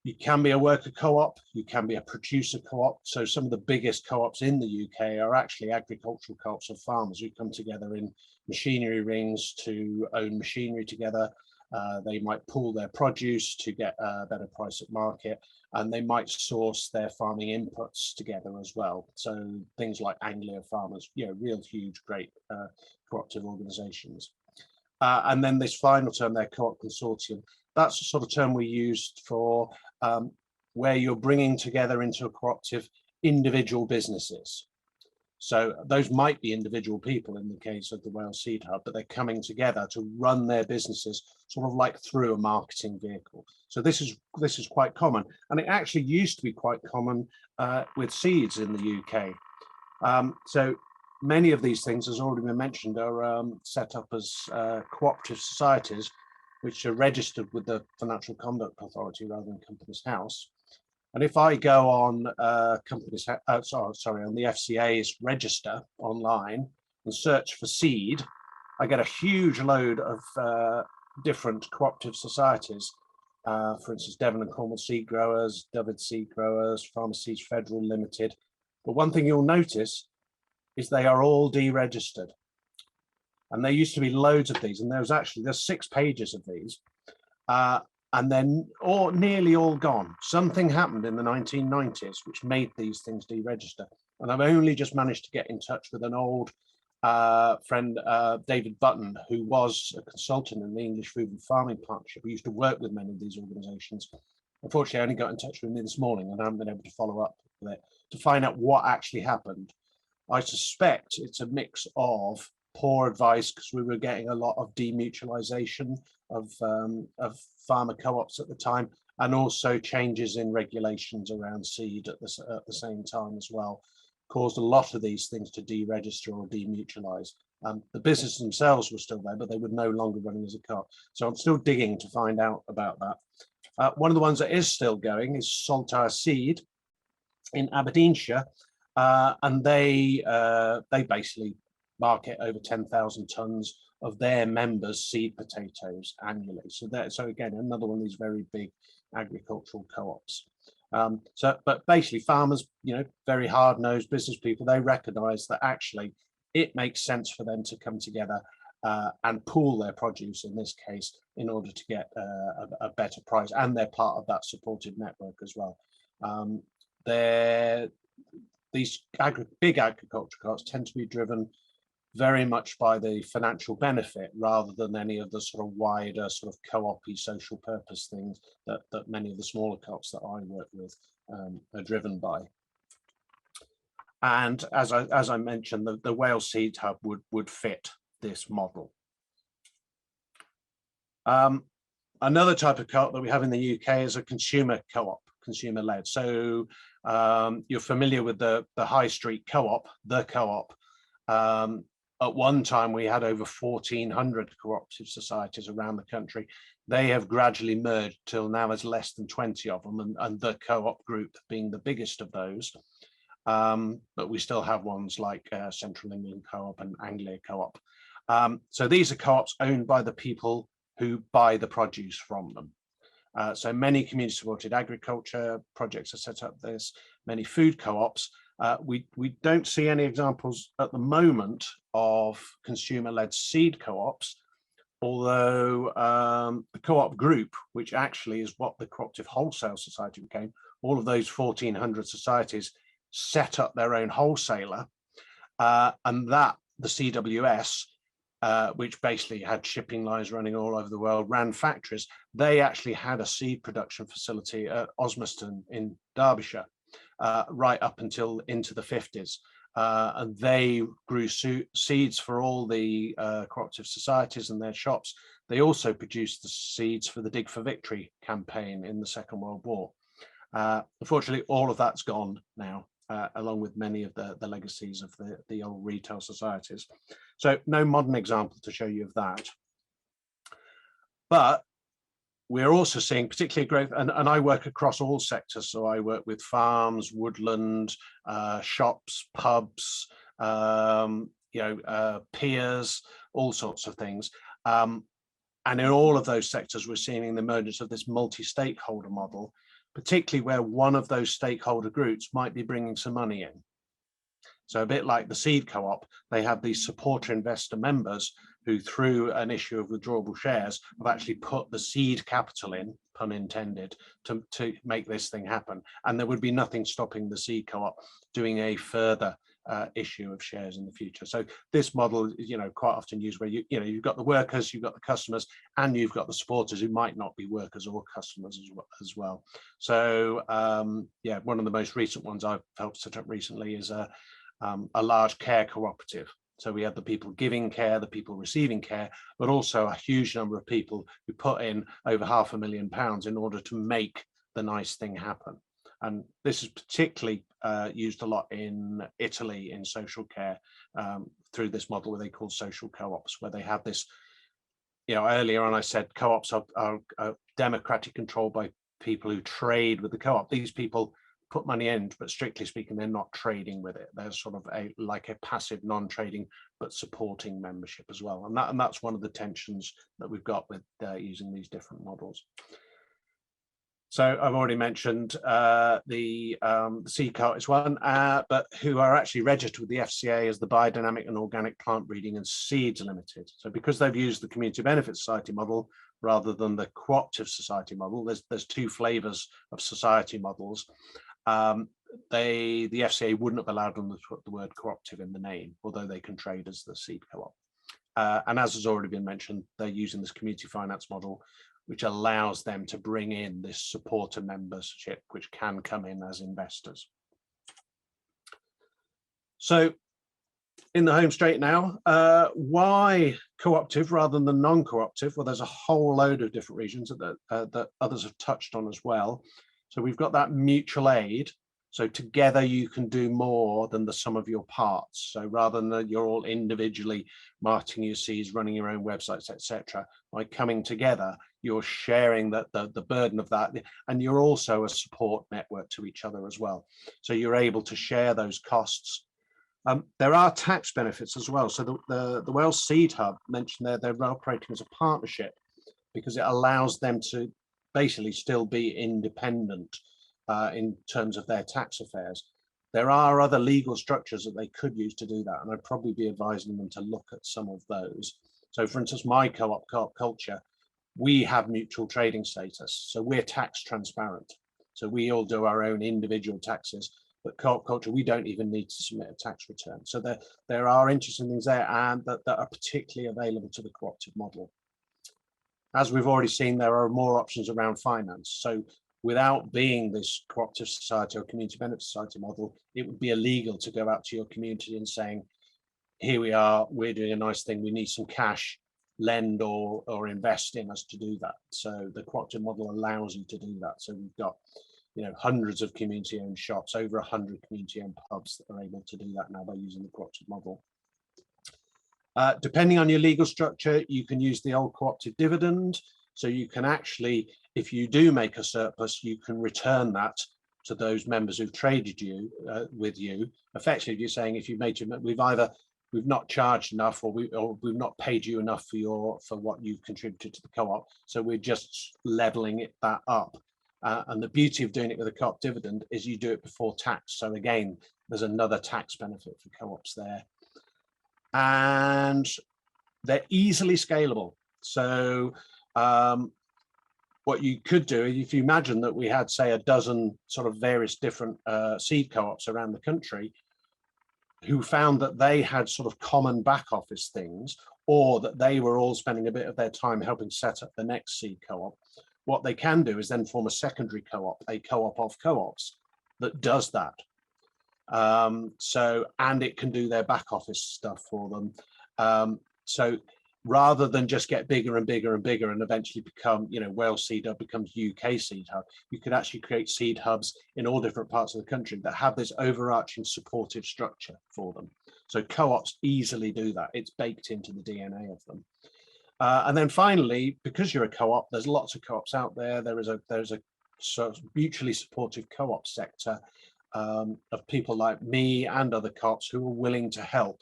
You can be a worker co-op, you can be a producer co-op. So some of the biggest co-ops in the UK are actually agricultural co-ops of farmers who come together in machinery rings to own machinery together. They might pool their produce to get a better price at market, and they might source their farming inputs together as well. So things like Anglia Farmers, you know, real huge, great cooperative organizations. And then this final term, their co-op consortium, that's the sort of term we used for where you're bringing together into a cooperative individual businesses. So those might be individual people in the case of the Wales Seed Hub, but they're coming together to run their businesses sort of like through a marketing vehicle. So this is quite common, and it actually used to be quite common with seeds in the UK. So many of these things, as already been mentioned, are set up as cooperative societies, which are registered with the Financial Conduct Authority rather than Companies House. And if I go on on the FCA's register online and search for seed, I get a huge load of different cooperative societies. For instance, Devon and Cornwall Seed Growers, Dyfed Seed Growers, Farmer Seeds Federal Limited. But one thing you'll notice is they are all deregistered. And there used to be loads of these, and there's 6 pages of these. And then nearly all gone. Something happened in the 1990s which made these things deregister. And I've only just managed to get in touch with an old friend, David Button, who was a consultant in the English Food and Farming Partnership. We used to work with many of these organisations. Unfortunately, I only got in touch with him this morning, and I haven't been able to follow up with it to find out what actually happened. I suspect it's a mix of poor advice, because we were getting a lot of demutualization of farmer co-ops at the time, and also changes in regulations around seed at the same time as well, caused a lot of these things to deregister or demutualize. The business themselves were still there, but they were no longer running as a co-op. So I'm still digging to find out about that. One of the ones that is still going is Saltire Seed in Aberdeenshire, and they basically market over 10,000 tons of their members' seed potatoes annually. So again, another one of these very big agricultural co-ops. But basically, farmers, you know, very hard-nosed business people, they recognise that actually it makes sense for them to come together and pool their produce in this case in order to get a better price, and they're part of that supported network as well. These big agriculture co-ops tend to be driven very much by the financial benefit rather than any of the sort of wider sort of co-op-y social purpose things that many of the smaller co-ops that I work with are driven by. And as I mentioned, the Wales Seed Hub would fit this model. Another type of co-op that we have in the UK is a consumer co-op, consumer-led. So you're familiar with the High Street Co-op, the co-op. At one time, we had over 1,400 cooperative societies around the country. They have gradually merged till now there's less than 20 of them, and the co-op group being the biggest of those. But we still have ones like Central England Co-op and Anglia Co-op. So these are co-ops owned by the people who buy the produce from them. So many community-supported agriculture projects are set up. There's many food co-ops. We don't see any examples at the moment of consumer-led seed co-ops, although the co-op group, which actually is what the Cooperative Wholesale Society became, all of those 1,400 societies set up their own wholesaler, and that the CWS, which basically had shipping lines running all over the world, ran factories. They actually had a seed production facility at Osmaston in Derbyshire, right up until into the 50s. And they grew seeds for all the cooperative societies and their shops. They also produced the seeds for the Dig for Victory campaign in the Second World War. Unfortunately, all of that's gone now. along with many of the legacies of the old retail societies. So no modern example to show you of that. But we're also seeing particularly growth, and I work across all sectors. So I work with farms, woodland, shops, pubs, piers, all sorts of things. And in all of those sectors, we're seeing the emergence of this multi-stakeholder model, particularly where one of those stakeholder groups might be bringing some money in. So a bit like the seed co-op, they have these supporter investor members who, through an issue of withdrawable shares, have actually put the seed capital in, pun intended, to make this thing happen. And there would be nothing stopping the seed co-op doing a further issue of shares in the future. So this model is, quite often used where you've got the workers, you've got the customers, and you've got the supporters who might not be workers or customers as well. So one of the most recent ones I've helped set up recently is a large care cooperative. So we have the people giving care, the people receiving care, but also a huge number of people who put in over £500,000 in order to make the nice thing happen. And this is particularly used a lot in Italy in social care through this model where they call social co-ops, where they have this, earlier on I said co-ops are democratic controlled by people who trade with the co-op. These people put money in, but strictly speaking, they're not trading with it. They're sort of like a passive non-trading, but supporting membership as well. And that's one of the tensions that we've got with using these different models. So I've already mentioned the seed co-op is one, but who are actually registered with the FCA as the Biodynamic and Organic Plant Breeding and Seeds Limited. So because they've used the Community Benefit Society model rather than the Cooperative Society model, there's two flavors of society models. The FCA wouldn't have allowed them to put the word cooperative in the name, although they can trade as the seed co-op. And as has already been mentioned, they're using this community finance model, which allows them to bring in this supporter membership, which can come in as investors. So in the home straight now, why cooperative rather than non-cooperative? Well, there's a whole load of different reasons that others have touched on as well. So we've got that mutual aid. So together you can do more than the sum of your parts. So rather than that you're all individually marketing your seeds, running your own websites, etc., by coming together, you're sharing the burden of that, and you're also a support network to each other as well. So you're able to share those costs. There are tax benefits as well. So the Wales Seed Hub mentioned they're operating as a partnership because it allows them to basically still be independent in terms of their tax affairs. There are other legal structures that they could use to do that, and I'd probably be advising them to look at some of those. So for instance, my co-op, Coculture, we have mutual trading status, so we're tax transparent. So we all do our own individual taxes, but Coculture, we don't even need to submit a tax return. So there are interesting things there, and that are particularly available to the cooperative model. As we've already seen, there are more options around finance. So without being this cooperative society or community benefit society model, it would be illegal to go out to your community and saying, here we are, we're doing a nice thing, we need some cash, lend or invest in us to do that. So the cooperative model allows you to do that. So we've got hundreds of community-owned shops, over 100 community-owned pubs that are able to do that now by using the cooperative model. Depending on your legal structure, you can use the old cooperative dividend. So you can actually, if you do make a surplus, you can return that to those members who've traded with you. Effectively, you're saying if you've made we've not charged enough, or we've not paid you enough for what you've contributed to the co-op. So we're just leveling that up. And the beauty of doing it with a co-op dividend is you do it before tax. So again, there's another tax benefit for co-ops there. And they're easily scalable. So what you could do, if you imagine that we had, say, a dozen sort of various different seed co-ops around the country who found that they had sort of common back office things, or that they were all spending a bit of their time helping set up the next seed co-op, what they can do is then form a secondary co-op, a co-op of co-ops that does that. And it can do their back office stuff for them. So rather than just get bigger and bigger and bigger and eventually become, you know, Wales Seed Hub becomes UK Seed Hub. You could actually create seed hubs in all different parts of the country that have this overarching supportive structure for them. So co-ops easily do that. It's baked into the DNA of them. And then finally, because you're a co-op, there's lots of co-ops out there. There's a sort of mutually supportive co-op sector of people like me and other co-ops who are willing to help,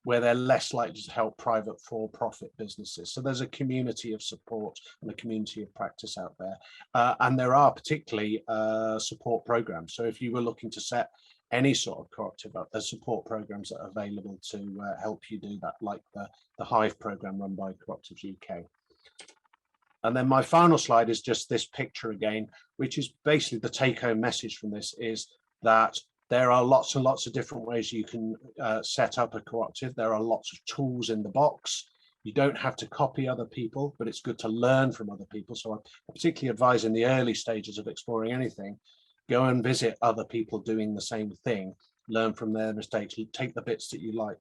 where they're less likely to help private for-profit businesses. So there's a community of support and a community of practice out there. And there are particularly support programs. So if you were looking to set any sort of cooperative up, there's support programs that are available to help you do that, like the Hive program run by Cooperatives UK. And then my final slide is just this picture again, which is basically the take-home message from this, is that there are lots and lots of different ways you can set up a cooperative. There are lots of tools in the box. You don't have to copy other people, but it's good to learn from other people. So I particularly advise in the early stages of exploring anything, go and visit other people doing the same thing, learn from their mistakes, you take the bits that you like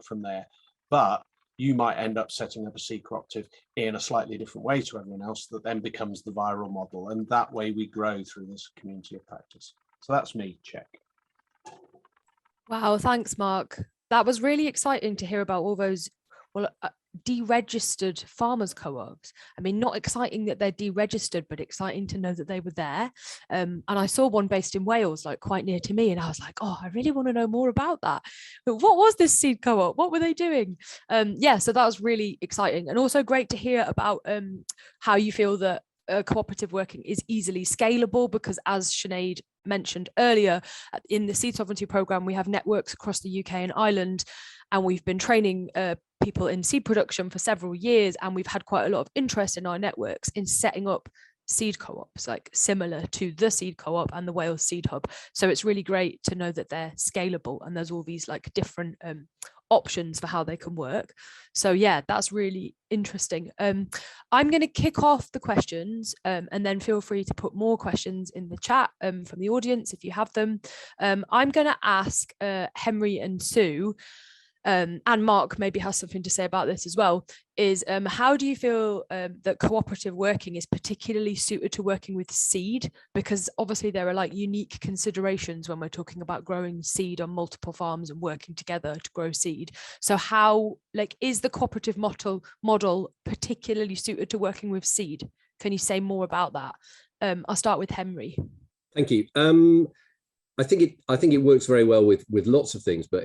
from there. But you might end up setting up a seed cooperative in a slightly different way to everyone else that then becomes the viral model. And that way we grow through this community of practice. So that's me, check. Wow, thanks, Mark. That was really exciting to hear about all those, well, deregistered farmers co-ops. I mean, not exciting that they're deregistered, but exciting to know that they were there. And I saw one based in Wales, like quite near to me, and I was like, oh, I really want to know more about that. But what was this seed co-op? What were they doing? Yeah, so that was really exciting, and also great to hear about how you feel that cooperative working is easily scalable, because as Sinead mentioned earlier, in the Seed Sovereignty Programme, we have networks across the UK and Ireland, and we've been training people in seed production for several years, and we've had quite a lot of interest in our networks in setting up seed co-ops, like similar to the Seed Co-op and the Wales Seed Hub. So it's really great to know that they're scalable and there's all these like different options for how they can work. So yeah, that's really interesting. I'm going to kick off the questions and then feel free to put more questions in the chat from the audience if you have them. I'm going to ask Henry and Sue, and Mark maybe has something to say about this as well, is how do you feel that cooperative working is particularly suited to working with seed? Because obviously there are like unique considerations when we're talking about growing seed on multiple farms and working together to grow seed. So how, like, is the cooperative model particularly suited to working with seed? Can you say more about that? I'll start with Henry. Thank you. I think it works very well with lots of things, but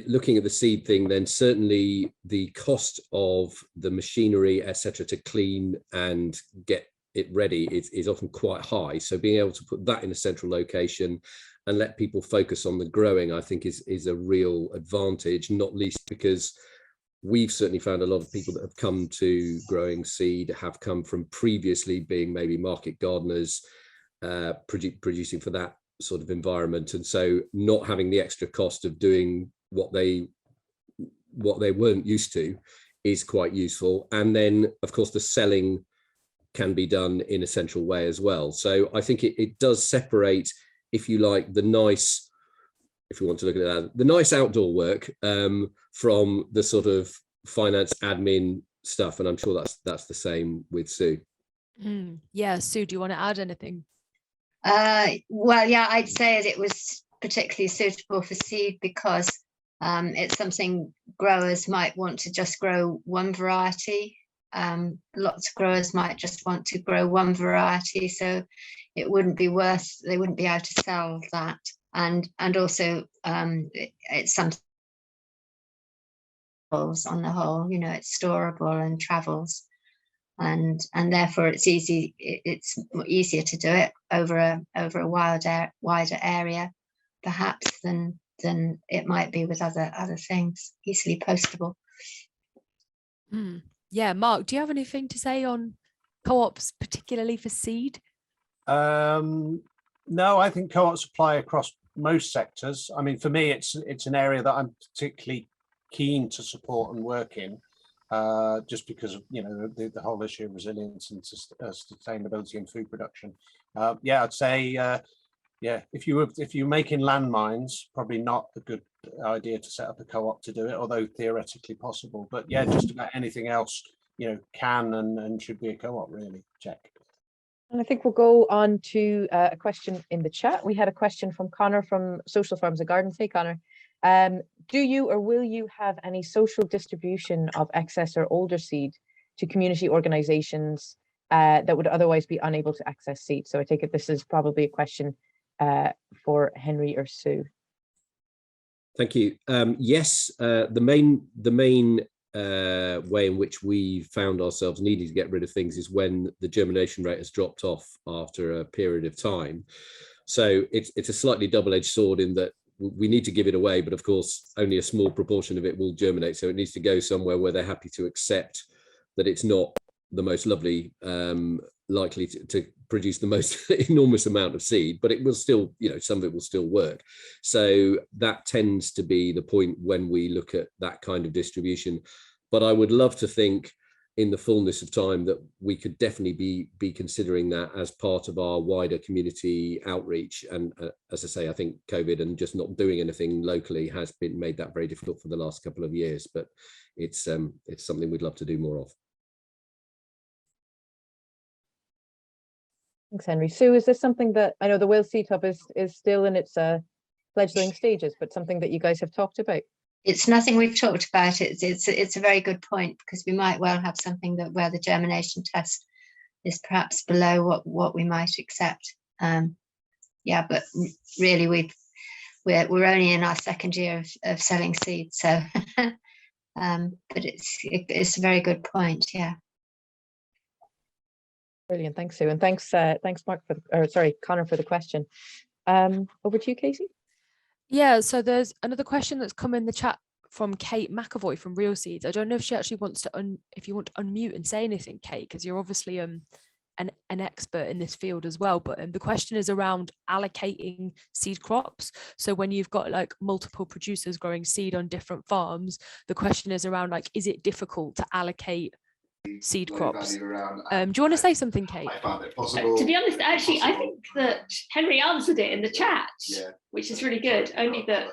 looking at the seed thing, then certainly the cost of the machinery, etc., to clean and get it ready is often quite high. So being able to put that in a central location and let people focus on the growing, I think is a real advantage, not least because we've certainly found a lot of people that have come to growing seed have come from previously being maybe market gardeners, producing for that sort of environment. And so not having the extra cost of doing what they weren't used to is quite useful. And then of course the selling can be done in a central way as well. So I think it does separate, if you like, the nice, if you want to look at that, the nice outdoor work from the sort of finance admin stuff. And I'm sure that's the same with Sue. Yeah, Sue, do you want to add anything? Well, yeah, I'd say that it was particularly suitable for seed because it's something growers might want to just grow one variety. Lots of growers might just want to grow one variety, so it wouldn't be they wouldn't be able to sell that. And also it's something on the whole, you know, it's storable and travels, and therefore it's easier to do it over a wider area perhaps than it might be with other things, easily postable. Yeah, Mark, do you have anything to say on co-ops, particularly for seed? No, I think co-ops apply across most sectors. I mean, for me, it's an area that I'm particularly keen to support and work in, just because of, you know, the whole issue of resilience and sustainability in food production. Yeah, I'd say, yeah, if you're making landmines, probably not a good idea to set up a co-op to do it, although theoretically possible. But yeah, just about anything else, can and should be a co-op, really. Check. And I think we'll go on to a question in the chat. We had a question from Connor from Social Farms and Gardens. Hey, Connor. Do you or will you have any social distribution of excess or older seed to community organizations that would otherwise be unable to access seed? So I take it this is probably a question for Henry or Sue. Thank you. Yes, the main way in which we found ourselves needing to get rid of things is when the germination rate has dropped off after a period of time. So it's a slightly double-edged sword in that we need to give it away, but of course only a small proportion of it will germinate. So it needs to go somewhere where they're happy to accept that it's not the most lovely, likely to produce the most enormous amount of seed, but it will still, some of it will still work. So that tends to be the point when we look at that kind of distribution. But I would love to think in the fullness of time that we could definitely be considering that as part of our wider community outreach. And as I say, I think COVID and just not doing anything locally has made that very difficult for the last couple of years, but it's something we'd love to do more of. Thanks, Henry. Sue, is this something that, I know the Wales Seed Hub is still in its fledgling stages, but something that you guys have talked about? It's nothing we've talked about. It's a very good point, because we might well have something where the germination test is perhaps below what we might accept. Yeah, but really we're only in our second year of selling seeds, so but it's a very good point. Yeah. Brilliant, thanks, Sue, and thanks Mark Connor for the question. Over to you, Casey. Yeah, so there's another question that's come in the chat from Kate McAvoy from Real Seeds. I don't know if she actually wants to if you want to unmute and say anything, Kate, because you're obviously an expert in this field as well. But the question is around allocating seed crops. So when you've got like multiple producers growing seed on different farms, the question is around like, is it difficult to allocate seed crops? Do you want to say something, Kate? I found it possible. To be honest, actually, I think that Henry answered it in the chat, which is really good. Only that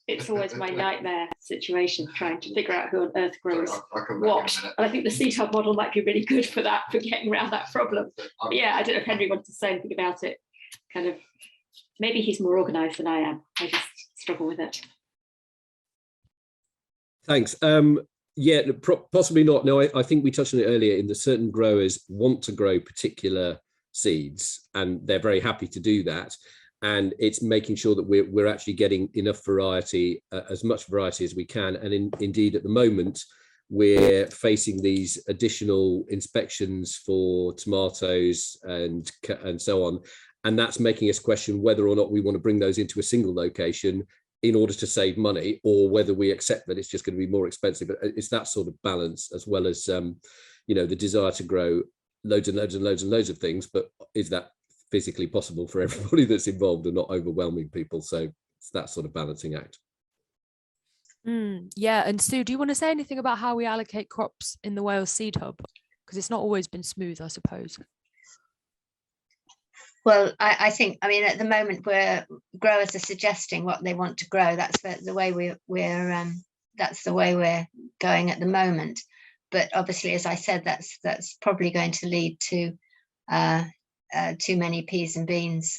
it's always my nightmare situation, trying to figure out who on earth grows what. And I think the Seed Hub model might be really good for that, for getting around that problem. But yeah, I don't know if Henry wanted to say anything about it. Kind of, maybe he's more organised than I am. I just struggle with it. Thanks. Yeah, possibly not. No, I think we touched on it earlier in that certain growers want to grow particular seeds and they're very happy to do that. And it's making sure that we're actually getting enough variety, as much variety as we can. And indeed, at the moment, we're facing these additional inspections for tomatoes and so on. And that's making us question whether or not we want to bring those into a single location in order to save money, or whether we accept that it's just going to be more expensive. But it's that sort of balance, as well as the desire to grow loads and loads and loads and loads of things, but is that physically possible for everybody that's involved and not overwhelming people? So it's that sort of balancing act. Yeah, and Sue, do you want to say anything about how we allocate crops in the Wales Seed Hub? Because it's not always been smooth, I suppose. Well, I think, at the moment where growers are suggesting what they want to grow, that's the way that's the way we're going at the moment. But obviously, as I said, that's probably going to lead to too many peas and beans.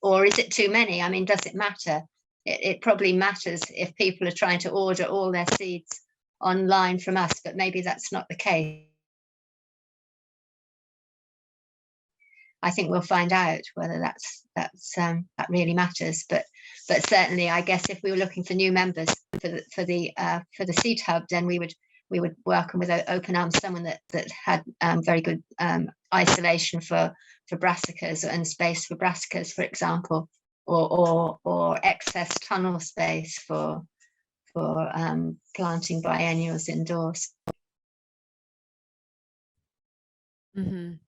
Or is it too many? Does it matter? It probably matters if people are trying to order all their seeds online from us, but maybe that's not the case. I think we'll find out whether that really matters. But certainly, I guess if we were looking for new members for the Seed Hub, then we would welcome with open arms someone that had very good isolation for brassicas and space for brassicas, for example, or excess tunnel space for planting biennials indoors.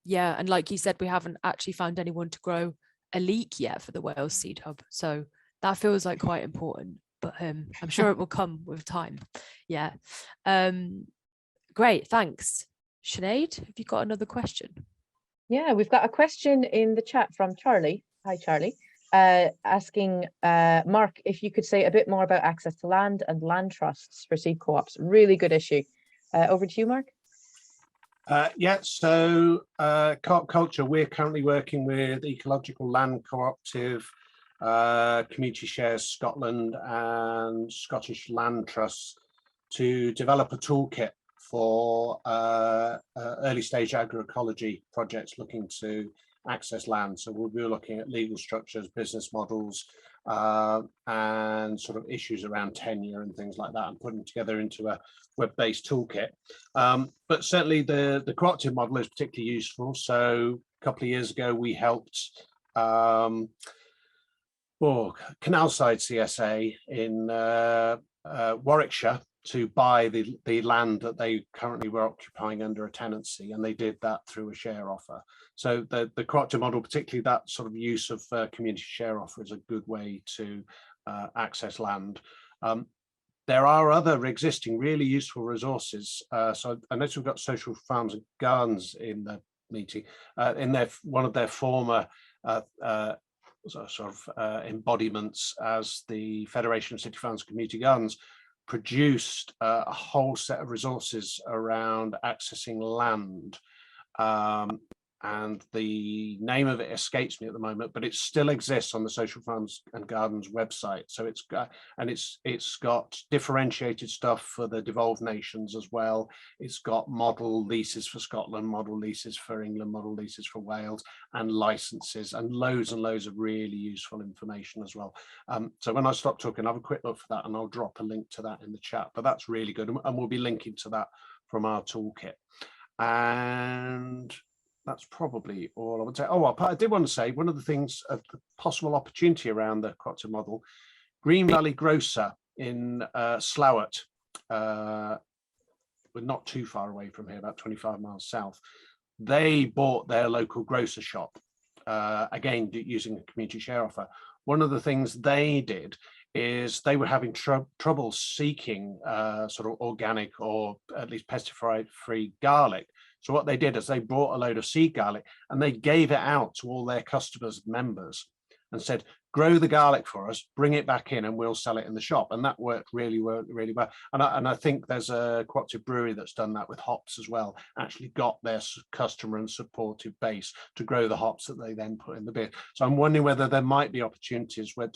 Yeah, and like you said, we haven't actually found anyone to grow a leek yet for the Wales Seed Hub, so that feels like quite important, but I'm sure it will come with time. Yeah. Great, thanks. Sinead, have you got another question? Yeah, we've got a question in the chat from Charlie. Hi, Charlie. asking Mark if you could say a bit more about access to land and land trusts for seed co-ops. Really good issue. Over to you, Mark. Yeah, so Coculture, we're currently working with Ecological Land Cooperative, Community Shares Scotland and Scottish Land Trusts to develop a toolkit for early stage agroecology projects looking to access land. So we'll be looking at legal structures, business models, and sort of issues around tenure and things like that, and putting together into a web-based toolkit. But certainly the cooperative model is particularly useful. So a couple of years ago, we helped Canalside CSA in Warwickshire to buy the land that they currently were occupying under a tenancy, and they did that through a share offer. So the cooperative model, particularly that sort of use of community share offer, is a good way to access land. There are other existing really useful resources. So I notice we've got social farms and gardens in the meeting. In one of their former embodiments as the Federation of City Farms and Community Gardens, produced a whole set of resources around accessing land. And the name of it escapes me at the moment, but it still exists on the Social Farms and Gardens website. So it's got differentiated stuff for the devolved nations as well. It's got model leases for Scotland, model leases for England, model leases for Wales, and licenses, and loads of really useful information as well. So when I stop talking, I'll have a quick look for that, and I'll drop a link to that in the chat. But that's really good, and we'll be linking to that from our toolkit. And that's probably all I would say. Oh, I did want to say one of the things of the possible opportunity around the cooperative model, Green Valley Grocer in Slowett, we're not too far away from here, about 25 miles south. They bought their local grocer shop, again, using a community share offer. One of the things they did is they were having trouble seeking sort of organic or at least pesticide-free garlic. So what they did is they bought a load of seed garlic and they gave it out to all their customers, members, and said, grow the garlic for us, bring it back in, and we'll sell it in the shop. And that worked really well. And I think there's a cooperative brewery that's done that with hops as well, actually got their customer and supportive base to grow the hops that they then put in the beer. So I'm wondering whether there might be opportunities where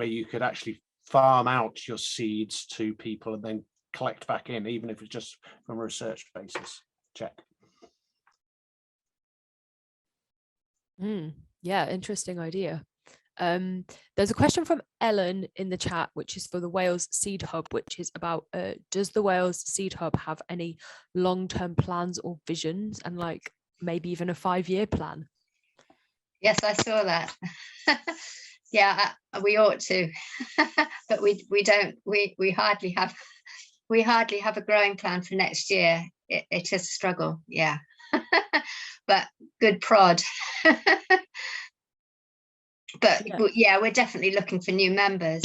you could actually farm out your seeds to people and then collect back in, even if it's just from a research basis. Check. Yeah, interesting idea. There's a question from Ellen in the chat, which is for the Wales Seed Hub, which is about does the Wales Seed Hub have any long-term plans or visions, and like maybe even a 5-year plan? Yes, I saw that. Yeah, we ought to, but we don't. We hardly have a growing plan for next year. It is a struggle, yeah. But good prod. But yeah, we're definitely looking for new members.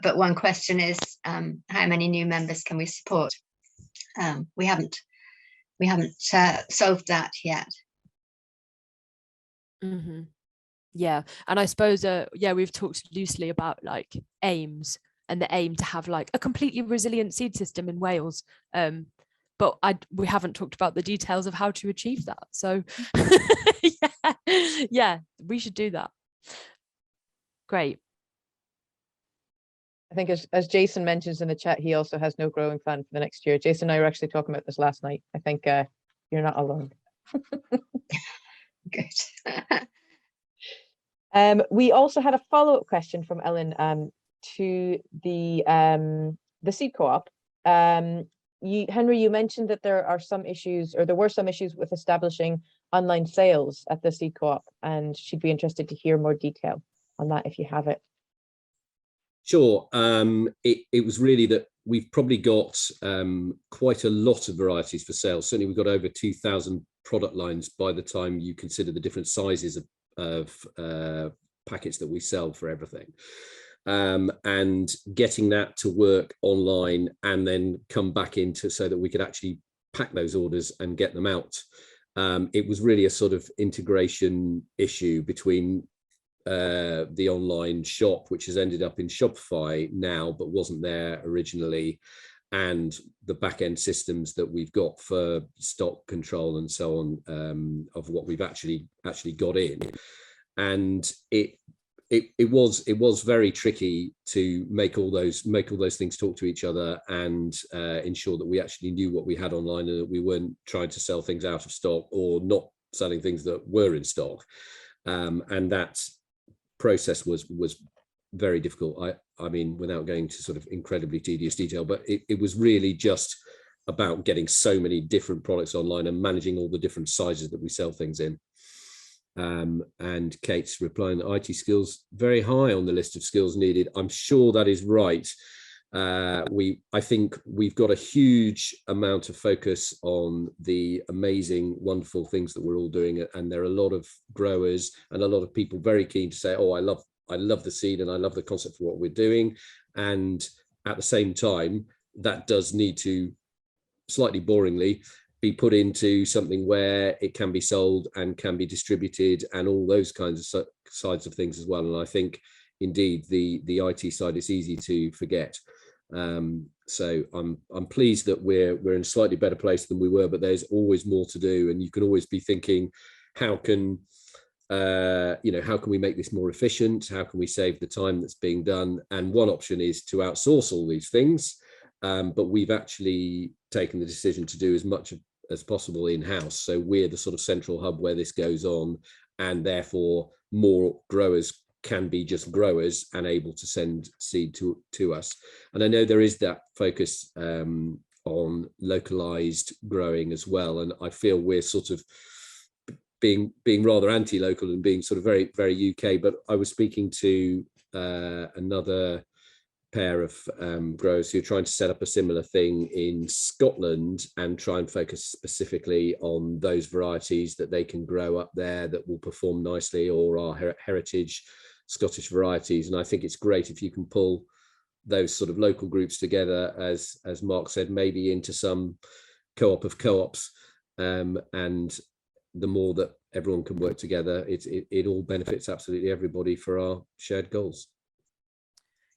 But one question is, how many new members can we support? We haven't solved that yet. Mm-hmm. Yeah, and I suppose we've talked loosely about like aims and the aim to have like a completely resilient seed system in Wales, but we haven't talked about the details of how to achieve that. So yeah, we should do that. Great. I think as Jason mentions in the chat, he also has no growing plan for the next year. Jason and I were actually talking about this last night. I think you're not alone. Good. We also had a follow-up question from Ellen to the seed co-op. Henry, you mentioned that there were some issues with establishing online sales at the seed co-op, and she'd be interested to hear more detail on that if you have it. Sure. It was really that we've probably got quite a lot of varieties for sale. Certainly we've got over 2,000 product lines by the time you consider the different sizes of packets that we sell for everything. And getting that to work online and then come back into so that we could actually pack those orders and get them out it was really a sort of integration issue between the online shop, which has ended up in Shopify now, but wasn't there originally, and the back-end systems that we've got for stock control and so on, of what we've actually got in. And it was very tricky to make all those things talk to each other and ensure that we actually knew what we had online and that we weren't trying to sell things out of stock or not selling things that were in stock. And that process was very difficult. I mean, without going to sort of incredibly tedious detail, but it was really just about getting so many different products online and managing all the different sizes that we sell things in. And Kate's replying that IT skills very high on the list of skills needed. I'm sure that is right. I think we've got a huge amount of focus on the amazing, wonderful things that we're all doing, and there are a lot of growers and a lot of people very keen to say, oh, I love the seed and I love the concept for what we're doing. And at the same time, that does need to, slightly boringly, be put into something where it can be sold and can be distributed and all those kinds of sides of things as well. And I think indeed the IT side is easy to forget. So I'm pleased that we're in a slightly better place than we were, but there's always more to do, and you can always be thinking, how can we make this more efficient? How can we save the time that's being done? And one option is to outsource all these things, but we've actually taken the decision to do as much as possible in-house. So we're the sort of central hub where this goes on, and therefore more growers can be just growers and able to send seed to us. And I know there is that focus on localized growing as well, and I feel we're sort of being rather anti-local and being sort of very, very UK. But I was speaking to another pair of growers who are trying to set up a similar thing in Scotland and try and focus specifically on those varieties that they can grow up there that will perform nicely, or our heritage Scottish varieties. And I think it's great if you can pull those sort of local groups together, as Mark said, maybe into some co-op of co-ops, and the more that everyone can work together, it all benefits absolutely everybody for our shared goals.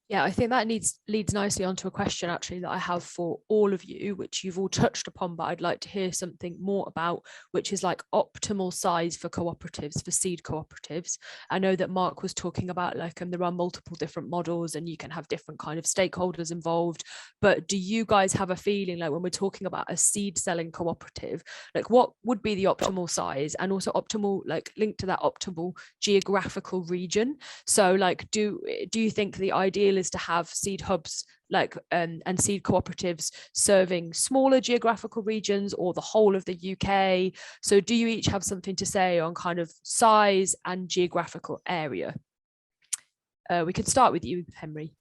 Yeah, I think that leads nicely onto a question actually that I have for all of you, which you've all touched upon, but I'd like to hear something more about, which is like optimal size for cooperatives, for seed cooperatives. I know that Mark was talking about like there are multiple different models and you can have different kind of stakeholders involved, but do you guys have a feeling like when we're talking about a seed selling cooperative, like what would be the optimal size, and also optimal, like linked to that, optimal geographical region? So like do you think the ideal is to have seed hubs like and seed cooperatives serving smaller geographical regions or the whole of the UK? So do you each have something to say on kind of size and geographical area? We could start with you, Henry.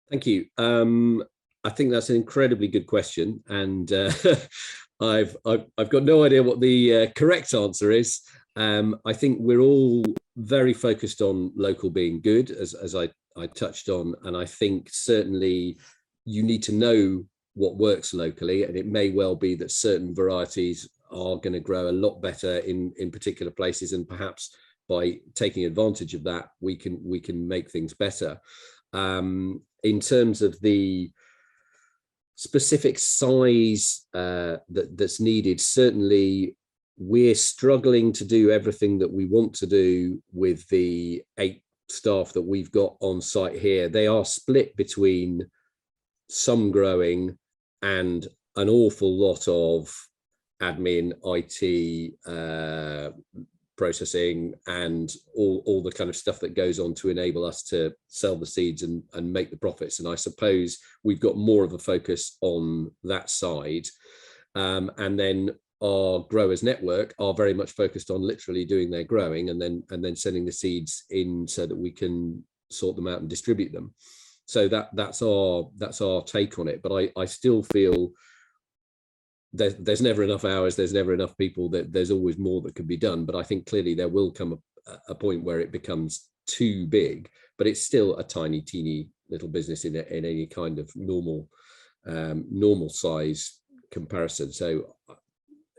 Thank you. I think that's an incredibly good question, and I've got no idea what the correct answer is. I think we're all very focused on local being good, as I touched on, and I think certainly you need to know what works locally, and it may well be that certain varieties are going to grow a lot better in particular places, and perhaps by taking advantage of that we can make things better. In terms of the specific size that's needed, certainly we're struggling to do everything that we want to do with the 8 staff that we've got on site here. They are split between some growing and an awful lot of admin, IT, processing, and all the kind of stuff that goes on to enable us to sell the seeds and make the profits. And I suppose we've got more of a focus on that side. And then our growers network are very much focused on literally doing their growing and then sending the seeds in so that we can sort them out and distribute them. So that's our take on it. But I still feel there's never enough hours, there's never enough people, that there's always more that could be done. But I think clearly there will come a point where it becomes too big, but it's still a teeny little business in any kind of normal size comparison. So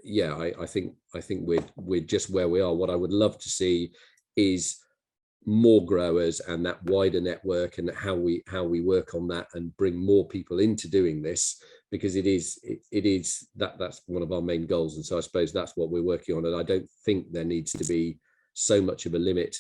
yeah, I think we're just where we are. What I would love to see is more growers and that wider network, and how we work on that and bring more people into doing this, because that's one of our main goals. And so I suppose that's what we're working on. And I don't think there needs to be so much of a limit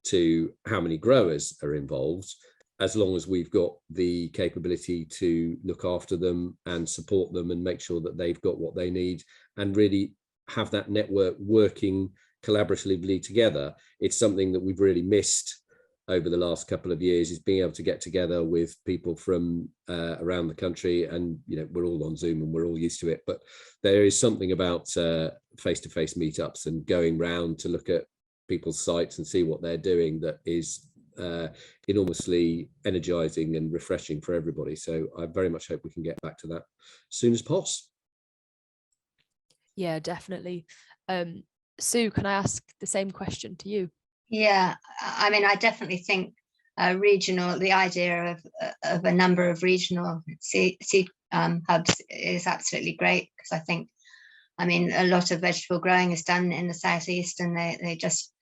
to how many growers are involved, as long as we've got the capability to look after them and support them and make sure that they've got what they need, and really have that network working collaboratively together. It's something that we've really missed over the last couple of years, is being able to get together with people from around the country. And we're all on Zoom and we're all used to it, but there is something about face-to-face meetups and going round to look at people's sites and see what they're doing that is enormously energizing and refreshing for everybody. So I very much hope we can get back to that as soon as possible. Yeah, definitely. Sue, can I ask the same question to you? Yeah, I mean, I definitely think the idea of a number of regional seed hubs is absolutely great, because I think, I mean, a lot of vegetable growing is done in the southeast, and they just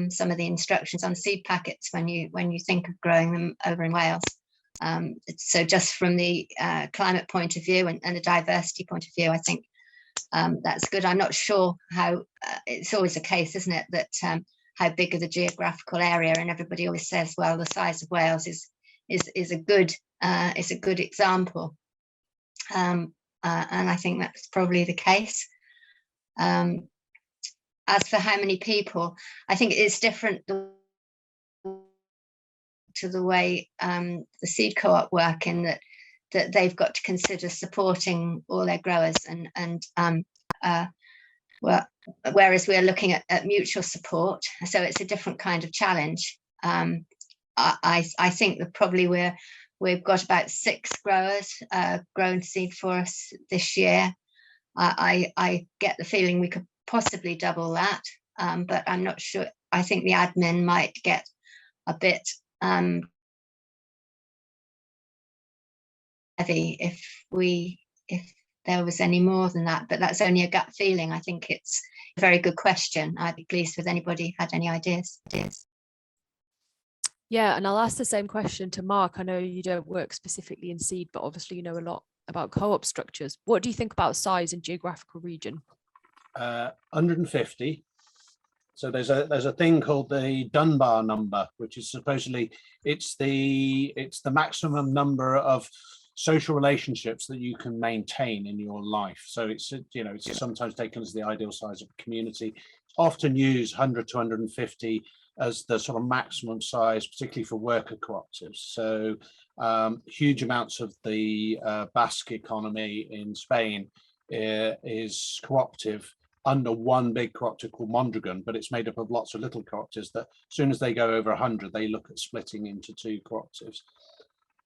some of the instructions on seed packets when you think of growing them over in Wales. So just from the climate point of view and the diversity point of view, I think that's good. I'm not sure how it's always the case, isn't it, that how big of the geographical area, and everybody always says, well, the size of Wales is a good example, and I think that's probably the case. As for how many people, I think it's different to the way the seed co-op work, in that they've got to consider supporting all their growers, whereas we're looking at mutual support. So it's a different kind of challenge. I think that probably we've got about 6 growers growing seed for us this year. I get the feeling we could possibly double that, but I'm not sure. I think the admin might get a bit heavy if there was any more than that, but that's only a gut feeling. I think it's a very good question. I'd be pleased with anybody had any ideas. Yeah, and I'll ask the same question to Mark. I know you don't work specifically in seed, but obviously you know a lot about co-op structures. What do you think about size and geographical region? 150. So there's a thing called the Dunbar number, which is supposedly it's the maximum number of social relationships that you can maintain in your life. So it's sometimes taken as the ideal size of a community. Often use 100 to 150 as the sort of maximum size, particularly for worker cooperatives. So huge amounts of the Basque economy in Spain is cooperative under one big cooperative called Mondragon, but it's made up of lots of little cooperatives that as soon as they go over 100, they look at splitting into 2 cooperatives.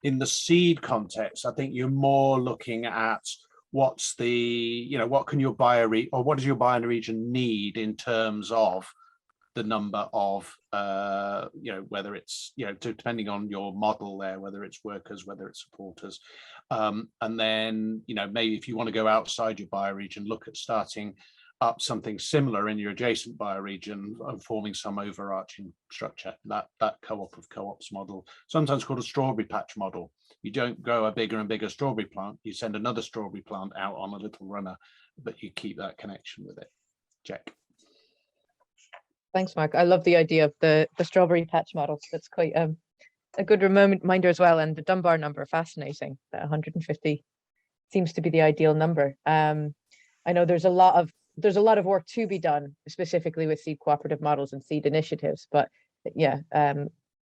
In the seed context, I think you're more looking at what's the, what can your buyer or what does your buyer region need in terms of the number of, whether it's, depending on your model there, whether it's workers, whether it's supporters. And then, maybe if you want to go outside your buyer region, look at starting up something similar in your adjacent bioregion and forming some overarching structure. That co-op of co-ops model, sometimes called a strawberry patch model. You don't grow a bigger and bigger strawberry plant, you send another strawberry plant out on a little runner, but you keep that connection with it. Check. Thanks, Mark. I love the idea of the strawberry patch model. That's quite a good reminder as well. And the Dunbar number, fascinating. That 150 seems to be the ideal number. I know there's a lot of work to be done, specifically with seed cooperative models and seed initiatives. But yeah,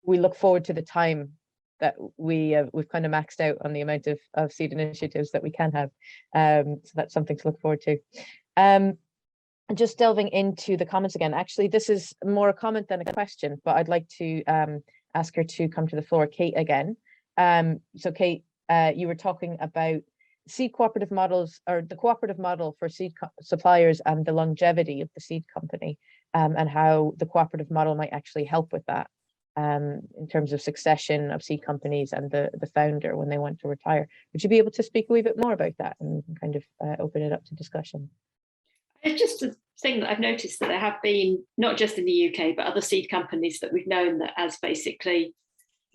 we look forward to the time that we've kind of maxed out on the amount of seed initiatives that we can have. So that's something to look forward to. And just delving into the comments again, actually, this is more a comment than a question, but I'd like to ask her to come to the floor, Kate, again. So Kate, you were talking about seed cooperative models, or the cooperative model for seed suppliers and the longevity of the seed company, and how the cooperative model might actually help with that. in terms of succession of seed companies and the founder when they want to retire. Would you be able to speak a wee bit more about that and kind of open it up to discussion? It's just a thing that I've noticed, that there have been, not just in the UK, but other seed companies that we've known that as basically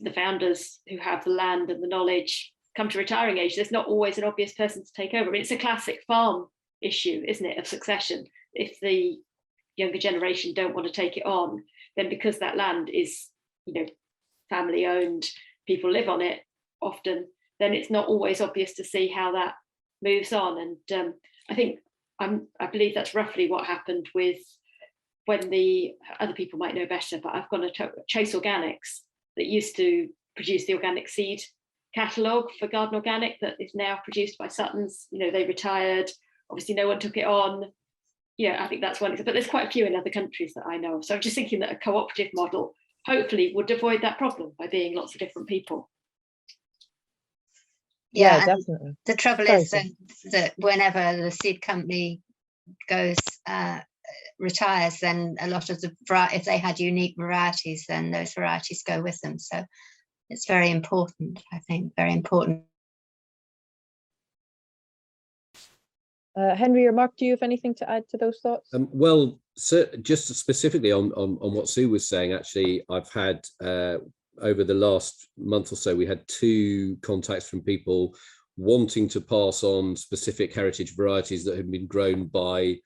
the founders who have the land and the knowledge come to retiring age, there's not always an obvious person to take over. I mean, it's a classic farm issue, isn't it, of succession. If the younger generation don't want to take it on, then because that land is, you know, family owned, people live on it often, then it's not always obvious to see how that moves on. And I believe that's roughly what happened with when the other people might know better, but I've gone to Chase Organics that used to produce the organic seed catalogue for Garden Organic that is now produced by Sutton's. You know, they retired, obviously no one took it on. Yeah, I think that's one, but there's quite a few in other countries that I know of. So I'm just thinking that a cooperative model hopefully would avoid that problem by being lots of different people. Yeah, definitely. The trouble is that whenever the seed company goes retires, then a lot of the if they had unique varieties, then those varieties go with them. So it's very important, I think, very important. Henry or Mark, do you have anything to add to those thoughts? Well, just specifically on what Sue was saying, actually, I've had over the last month or so, we had 2 contacts from people wanting to pass on specific heritage varieties that had been grown by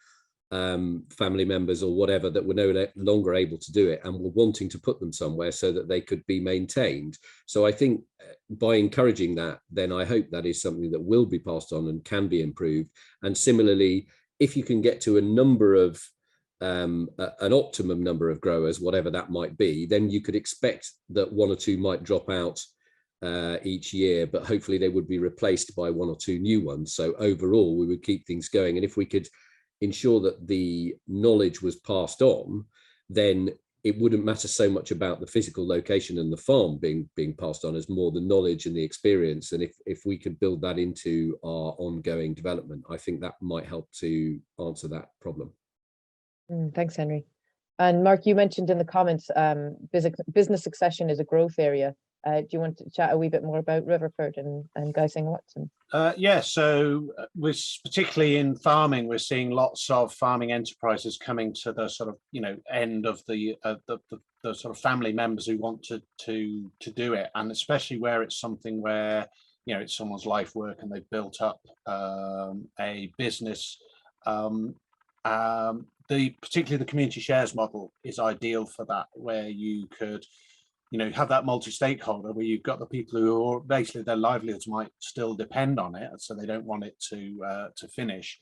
family members or whatever that were no longer able to do it and were wanting to put them somewhere so that they could be maintained. So I think by encouraging that, then I hope that is something that will be passed on and can be improved. And similarly, if you can get to a number of an optimum number of growers, whatever that might be, then you could expect that 1 or 2 might drop out each year, but hopefully they would be replaced by 1 or 2 new ones. So overall, we would keep things going. And if we could ensure that the knowledge was passed on, then it wouldn't matter so much about the physical location and the farm being passed on as more the knowledge and the experience. And if we could build that into our ongoing development, I think that might help to answer that problem. Thanks, Henry. And Mark, you mentioned in the comments business succession is a growth area. Do you want to chat a wee bit more about Riverford and Gysing Watson? Yeah, so particularly in farming, we're seeing lots of farming enterprises coming to the sort of, you know, end of the sort of family members who want to do it, and especially where it's something where, you know, it's someone's life work and they've built up a business. Particularly the community shares model is ideal for that, where you could, you know, have that multi-stakeholder where you've got the people who are basically their livelihoods might still depend on it, so they don't want it to finish.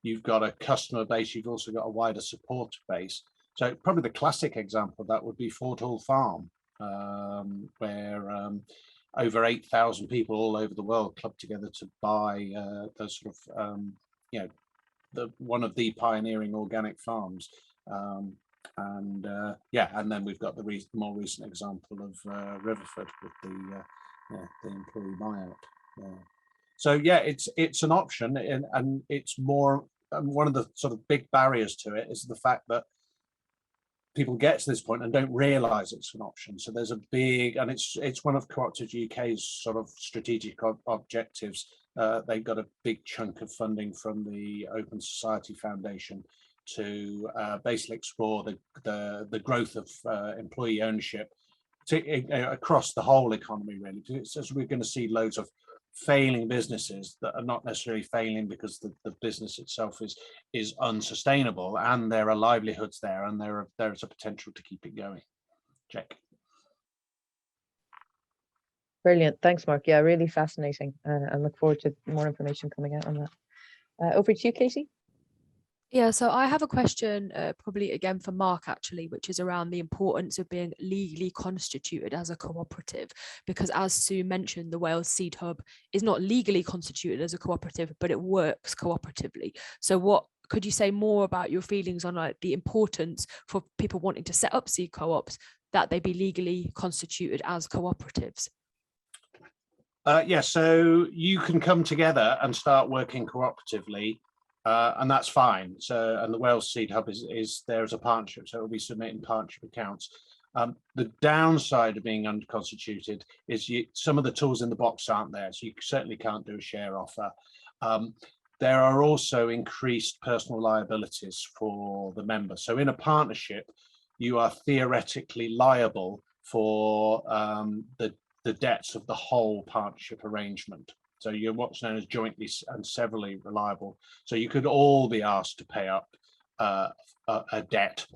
You've got a customer base, you've also got a wider support base. So probably the classic example of that would be Forthall Farm, where over 8,000 people all over the world clubbed together to buy those sort of, you know, one of the pioneering organic farms. Yeah, and then we've got the more recent example of Riverford with the employee buyout. So yeah, it's an option, and it's more. One of the sort of big barriers to it is the fact that people get to this point and don't realise it's an option. So there's a big, and it's one of Cooperative UK's sort of strategic objectives. They've got a big chunk of funding from the Open Society Foundation to basically explore the growth of employee ownership across the whole economy, really. Because we're going to see loads of failing businesses that are not necessarily failing because the business itself is unsustainable, and there are livelihoods there, and there's a potential to keep it going. Check. Brilliant. Thanks, Mark. Yeah, really fascinating. And look forward to more information coming out on that. Over to you, Katie. Yeah, so I have a question probably again for Mark, actually, which is around the importance of being legally constituted as a cooperative, because as Sue mentioned, the Wales Seed Hub is not legally constituted as a cooperative, but it works cooperatively. So what could you say more about your feelings on like the importance for people wanting to set up seed co-ops that they be legally constituted as cooperatives? Yeah, so you can come together and start working cooperatively, and that's fine. So, and the Wales Seed Hub is there as a partnership, so it will be submitting partnership accounts. The downside of being unconstituted is some of the tools in the box aren't there, so you certainly can't do a share offer. There are also increased personal liabilities for the member. So in a partnership, you are theoretically liable for the debts of the whole partnership arrangement. So you're what's known as jointly and severally reliable. So you could all be asked to pay up a debt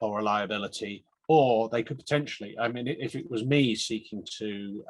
or a liability, or they could potentially, I mean, if it was me seeking to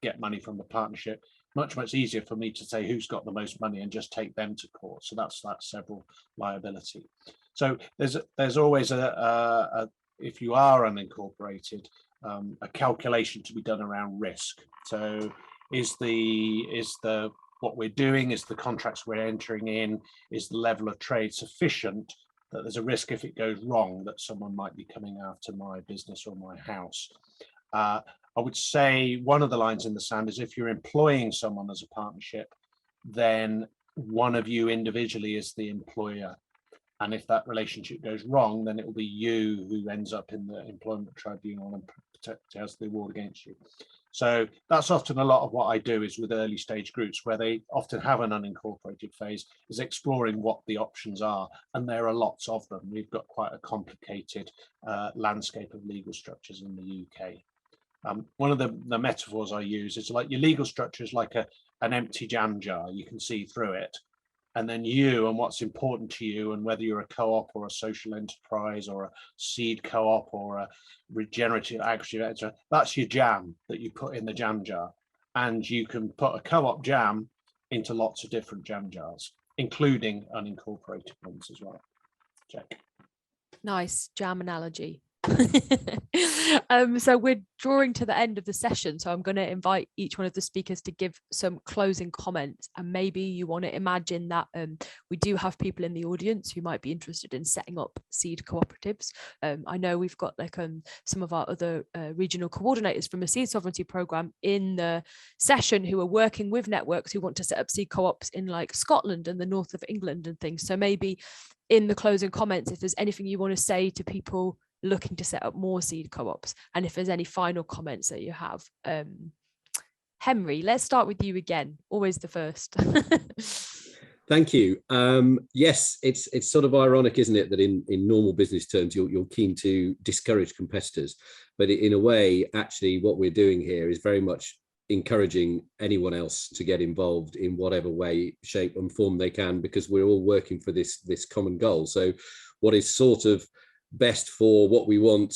get money from the partnership, much easier for me to say who's got the most money and just take them to court. So that's that several liability. So there's always if you are unincorporated, a calculation to be done around risk. So is the what we're doing, is the contracts we're entering in, is the level of trade sufficient that there's a risk if it goes wrong that someone might be coming after my business or my house. I would say one of the lines in the sand is if you're employing someone as a partnership, then one of you individually is the employer. And if that relationship goes wrong, then it will be you who ends up in the employment tribunal and has the award against you. So that's often a lot of what I do is with early stage groups where they often have an unincorporated phase, is exploring what the options are. And there are lots of them. We've got quite a complicated landscape of legal structures in the UK. One of the metaphors I use is like your legal structure is like an empty jam jar. You can see through it. And then you and what's important to you, and whether you're a co-op or a social enterprise or a seed co-op or a regenerative agriculture, that's your jam that you put in the jam jar. And you can put a co-op jam into lots of different jam jars, including unincorporated ones as well. Check. Nice jam analogy. So we're drawing to the end of the session, so I'm going to invite each one of the speakers to give some closing comments, and maybe you want to imagine that we do have people in the audience who might be interested in setting up seed cooperatives. I know we've got like some of our other regional coordinators from the seed sovereignty program in the session who are working with networks who want to set up seed co-ops in like Scotland and the north of England and things. So maybe in the closing comments, if there's anything you want to say to people looking to set up more seed co-ops, and if there's any final comments that you have. Henry, let's start with you again, always the first. Thank you. Yes, it's sort of ironic, isn't it, that in normal business terms you're keen to discourage competitors, but in a way actually what we're doing here is very much encouraging anyone else to get involved in whatever way, shape and form they can, because we're all working for this common goal. So what is sort of best for what we want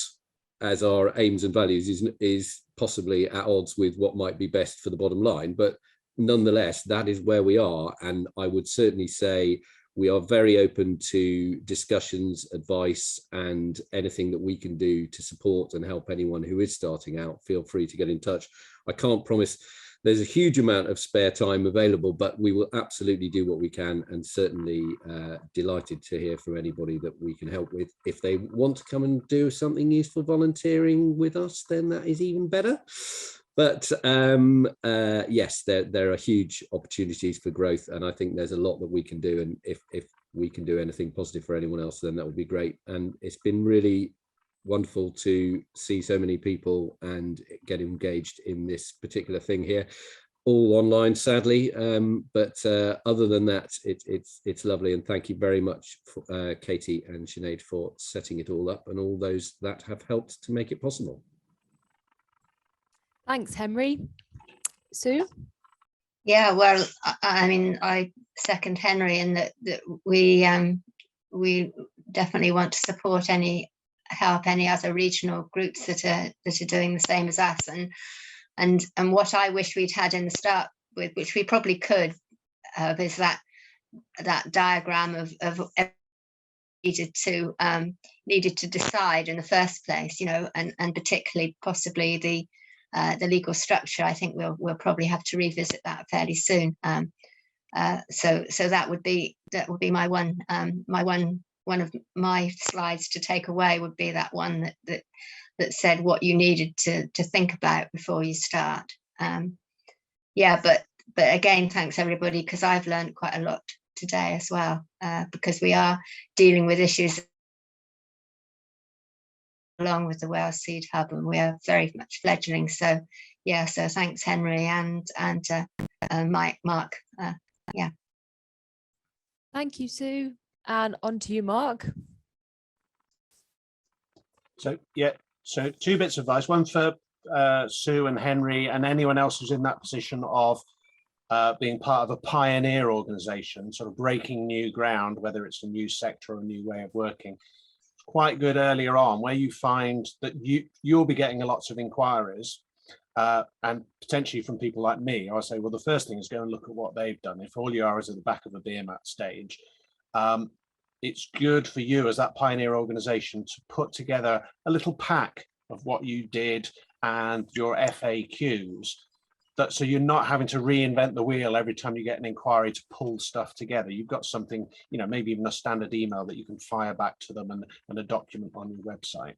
as our aims and values is possibly at odds with what might be best for the bottom line, but nonetheless that is where we are. And I would certainly say we are very open to discussions, advice, and anything that we can do to support and help anyone who is starting out. Feel free to get in touch. I can't promise there's a huge amount of spare time available, but we will absolutely do what we can, and certainly delighted to hear from anybody that we can help with. If they want to come and do something useful volunteering with us, then that is even better. But yes, there are huge opportunities for growth, and I think there's a lot that we can do. And if we can do anything positive for anyone else, then that would be great. And it's been really wonderful to see so many people and get engaged in this particular thing here, all online sadly, but other than that it's lovely. And thank you very much for, Katie and Sinead, for setting it all up and all those that have helped to make it possible. Thanks, Henry. Sue? Yeah, well, I mean, I second Henry in that we definitely want to support help any other regional groups that are doing the same as us, and what I wish we'd had in the start with, which we probably could, is that diagram of needed to decide in the first place, you know, and particularly possibly the legal structure. I think we'll probably have to revisit that fairly soon. So that would be my one of my slides to take away would be that one that said what you needed to think about before you start. Yeah, but again, thanks everybody, because I've learned quite a lot today as well, because we are dealing with issues along with the Wales Seed Hub, and we are very much fledgling. So yeah, so thanks Henry and Mark. Yeah. Thank you, Sue. And on to you, Mark. So yeah, so 2 bits of advice, one for Sue and Henry and anyone else who's in that position of being part of a pioneer organization, sort of breaking new ground, whether it's a new sector or a new way of working. It's quite good earlier on where you find that you'll be getting lots of inquiries and potentially from people like me. I say, well, the first thing is go and look at what they've done. If all you are is at the back of a beer mat stage, it's good for you as that pioneer organization to put together a little pack of what you did and your FAQs, so you're not having to reinvent the wheel every time you get an inquiry to pull stuff together. You've got something, you know, maybe even a standard email that you can fire back to them and a document on your website.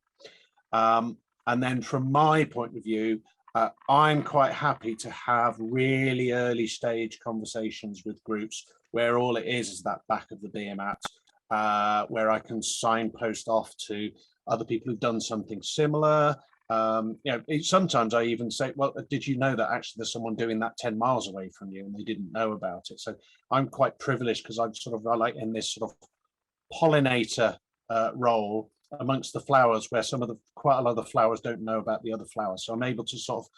And then from my point of view, I'm quite happy to have really early stage conversations with groups where all it is that back of the beer mat, where I can signpost off to other people who've done something similar. You know, sometimes I even say, well, did you know that actually there's someone doing that 10 miles away from you and they didn't know about it? So I'm quite privileged because I'm sort of like in this sort of pollinator role amongst the flowers, where quite a lot of the flowers don't know about the other flowers. So I'm able to sort of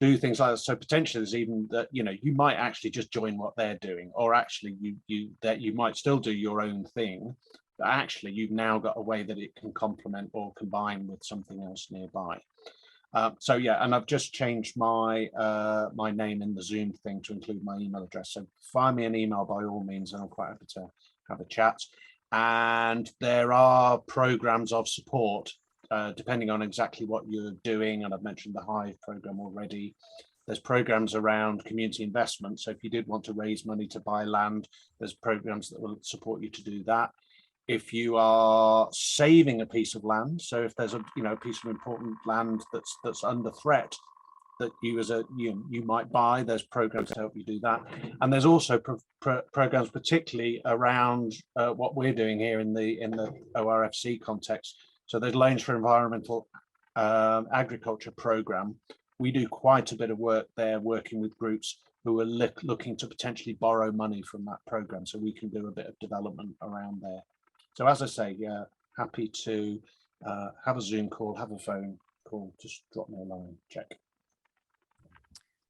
do things like that. So potentially there's even that, you know, you might actually just join what they're doing, or actually you might still do your own thing, but actually you've now got a way that it can complement or combine with something else nearby. So yeah, and I've just changed my my name in the Zoom thing to include my email address. So fire me an email by all means, and I'm quite happy to have a chat. And there are programs of support depending on exactly what you're doing. And I've mentioned the Hive program already. There's programs around community investment. So if you did want to raise money to buy land, there's programs that will support you to do that. If you are saving a piece of land, so if there's a piece of important land that's under threat that you might buy, there's programs to help you do that. And there's also programs particularly around what we're doing here in the ORFC context. So there's Loans for Environmental Agriculture program. We do quite a bit of work there, working with groups who are looking to potentially borrow money from that program, so we can do a bit of development around there. So as I say, yeah, happy to have a Zoom call, have a phone call, just drop me a line, check.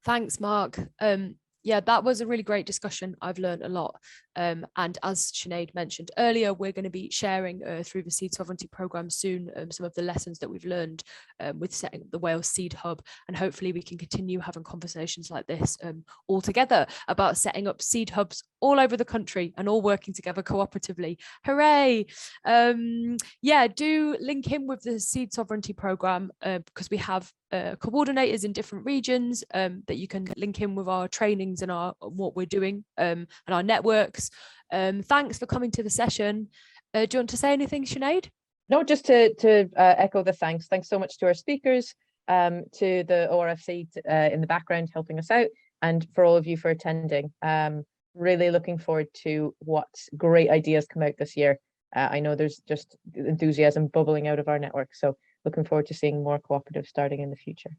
Thanks, Mark. Yeah, that was a really great discussion. I've learned a lot. And as Sinead mentioned earlier, we're going to be sharing through the Seed Sovereignty Programme soon some of the lessons that we've learned with setting up the Wales Seed Hub. And hopefully we can continue having conversations like this all together about setting up seed hubs all over the country and all working together cooperatively. Hooray! Yeah, do link in with the Seed Sovereignty Programme because we have coordinators in different regions that you can link in with our trainings and what we're doing and our networks. Thanks for coming to the session. Do you want to say anything, Sinead? No, just to echo the thanks. Thanks so much to our speakers, to the ORFC in the background helping us out, and for all of you for attending. Really looking forward to what great ideas come out this year. I know there's just enthusiasm bubbling out of our network, so looking forward to seeing more cooperatives starting in the future.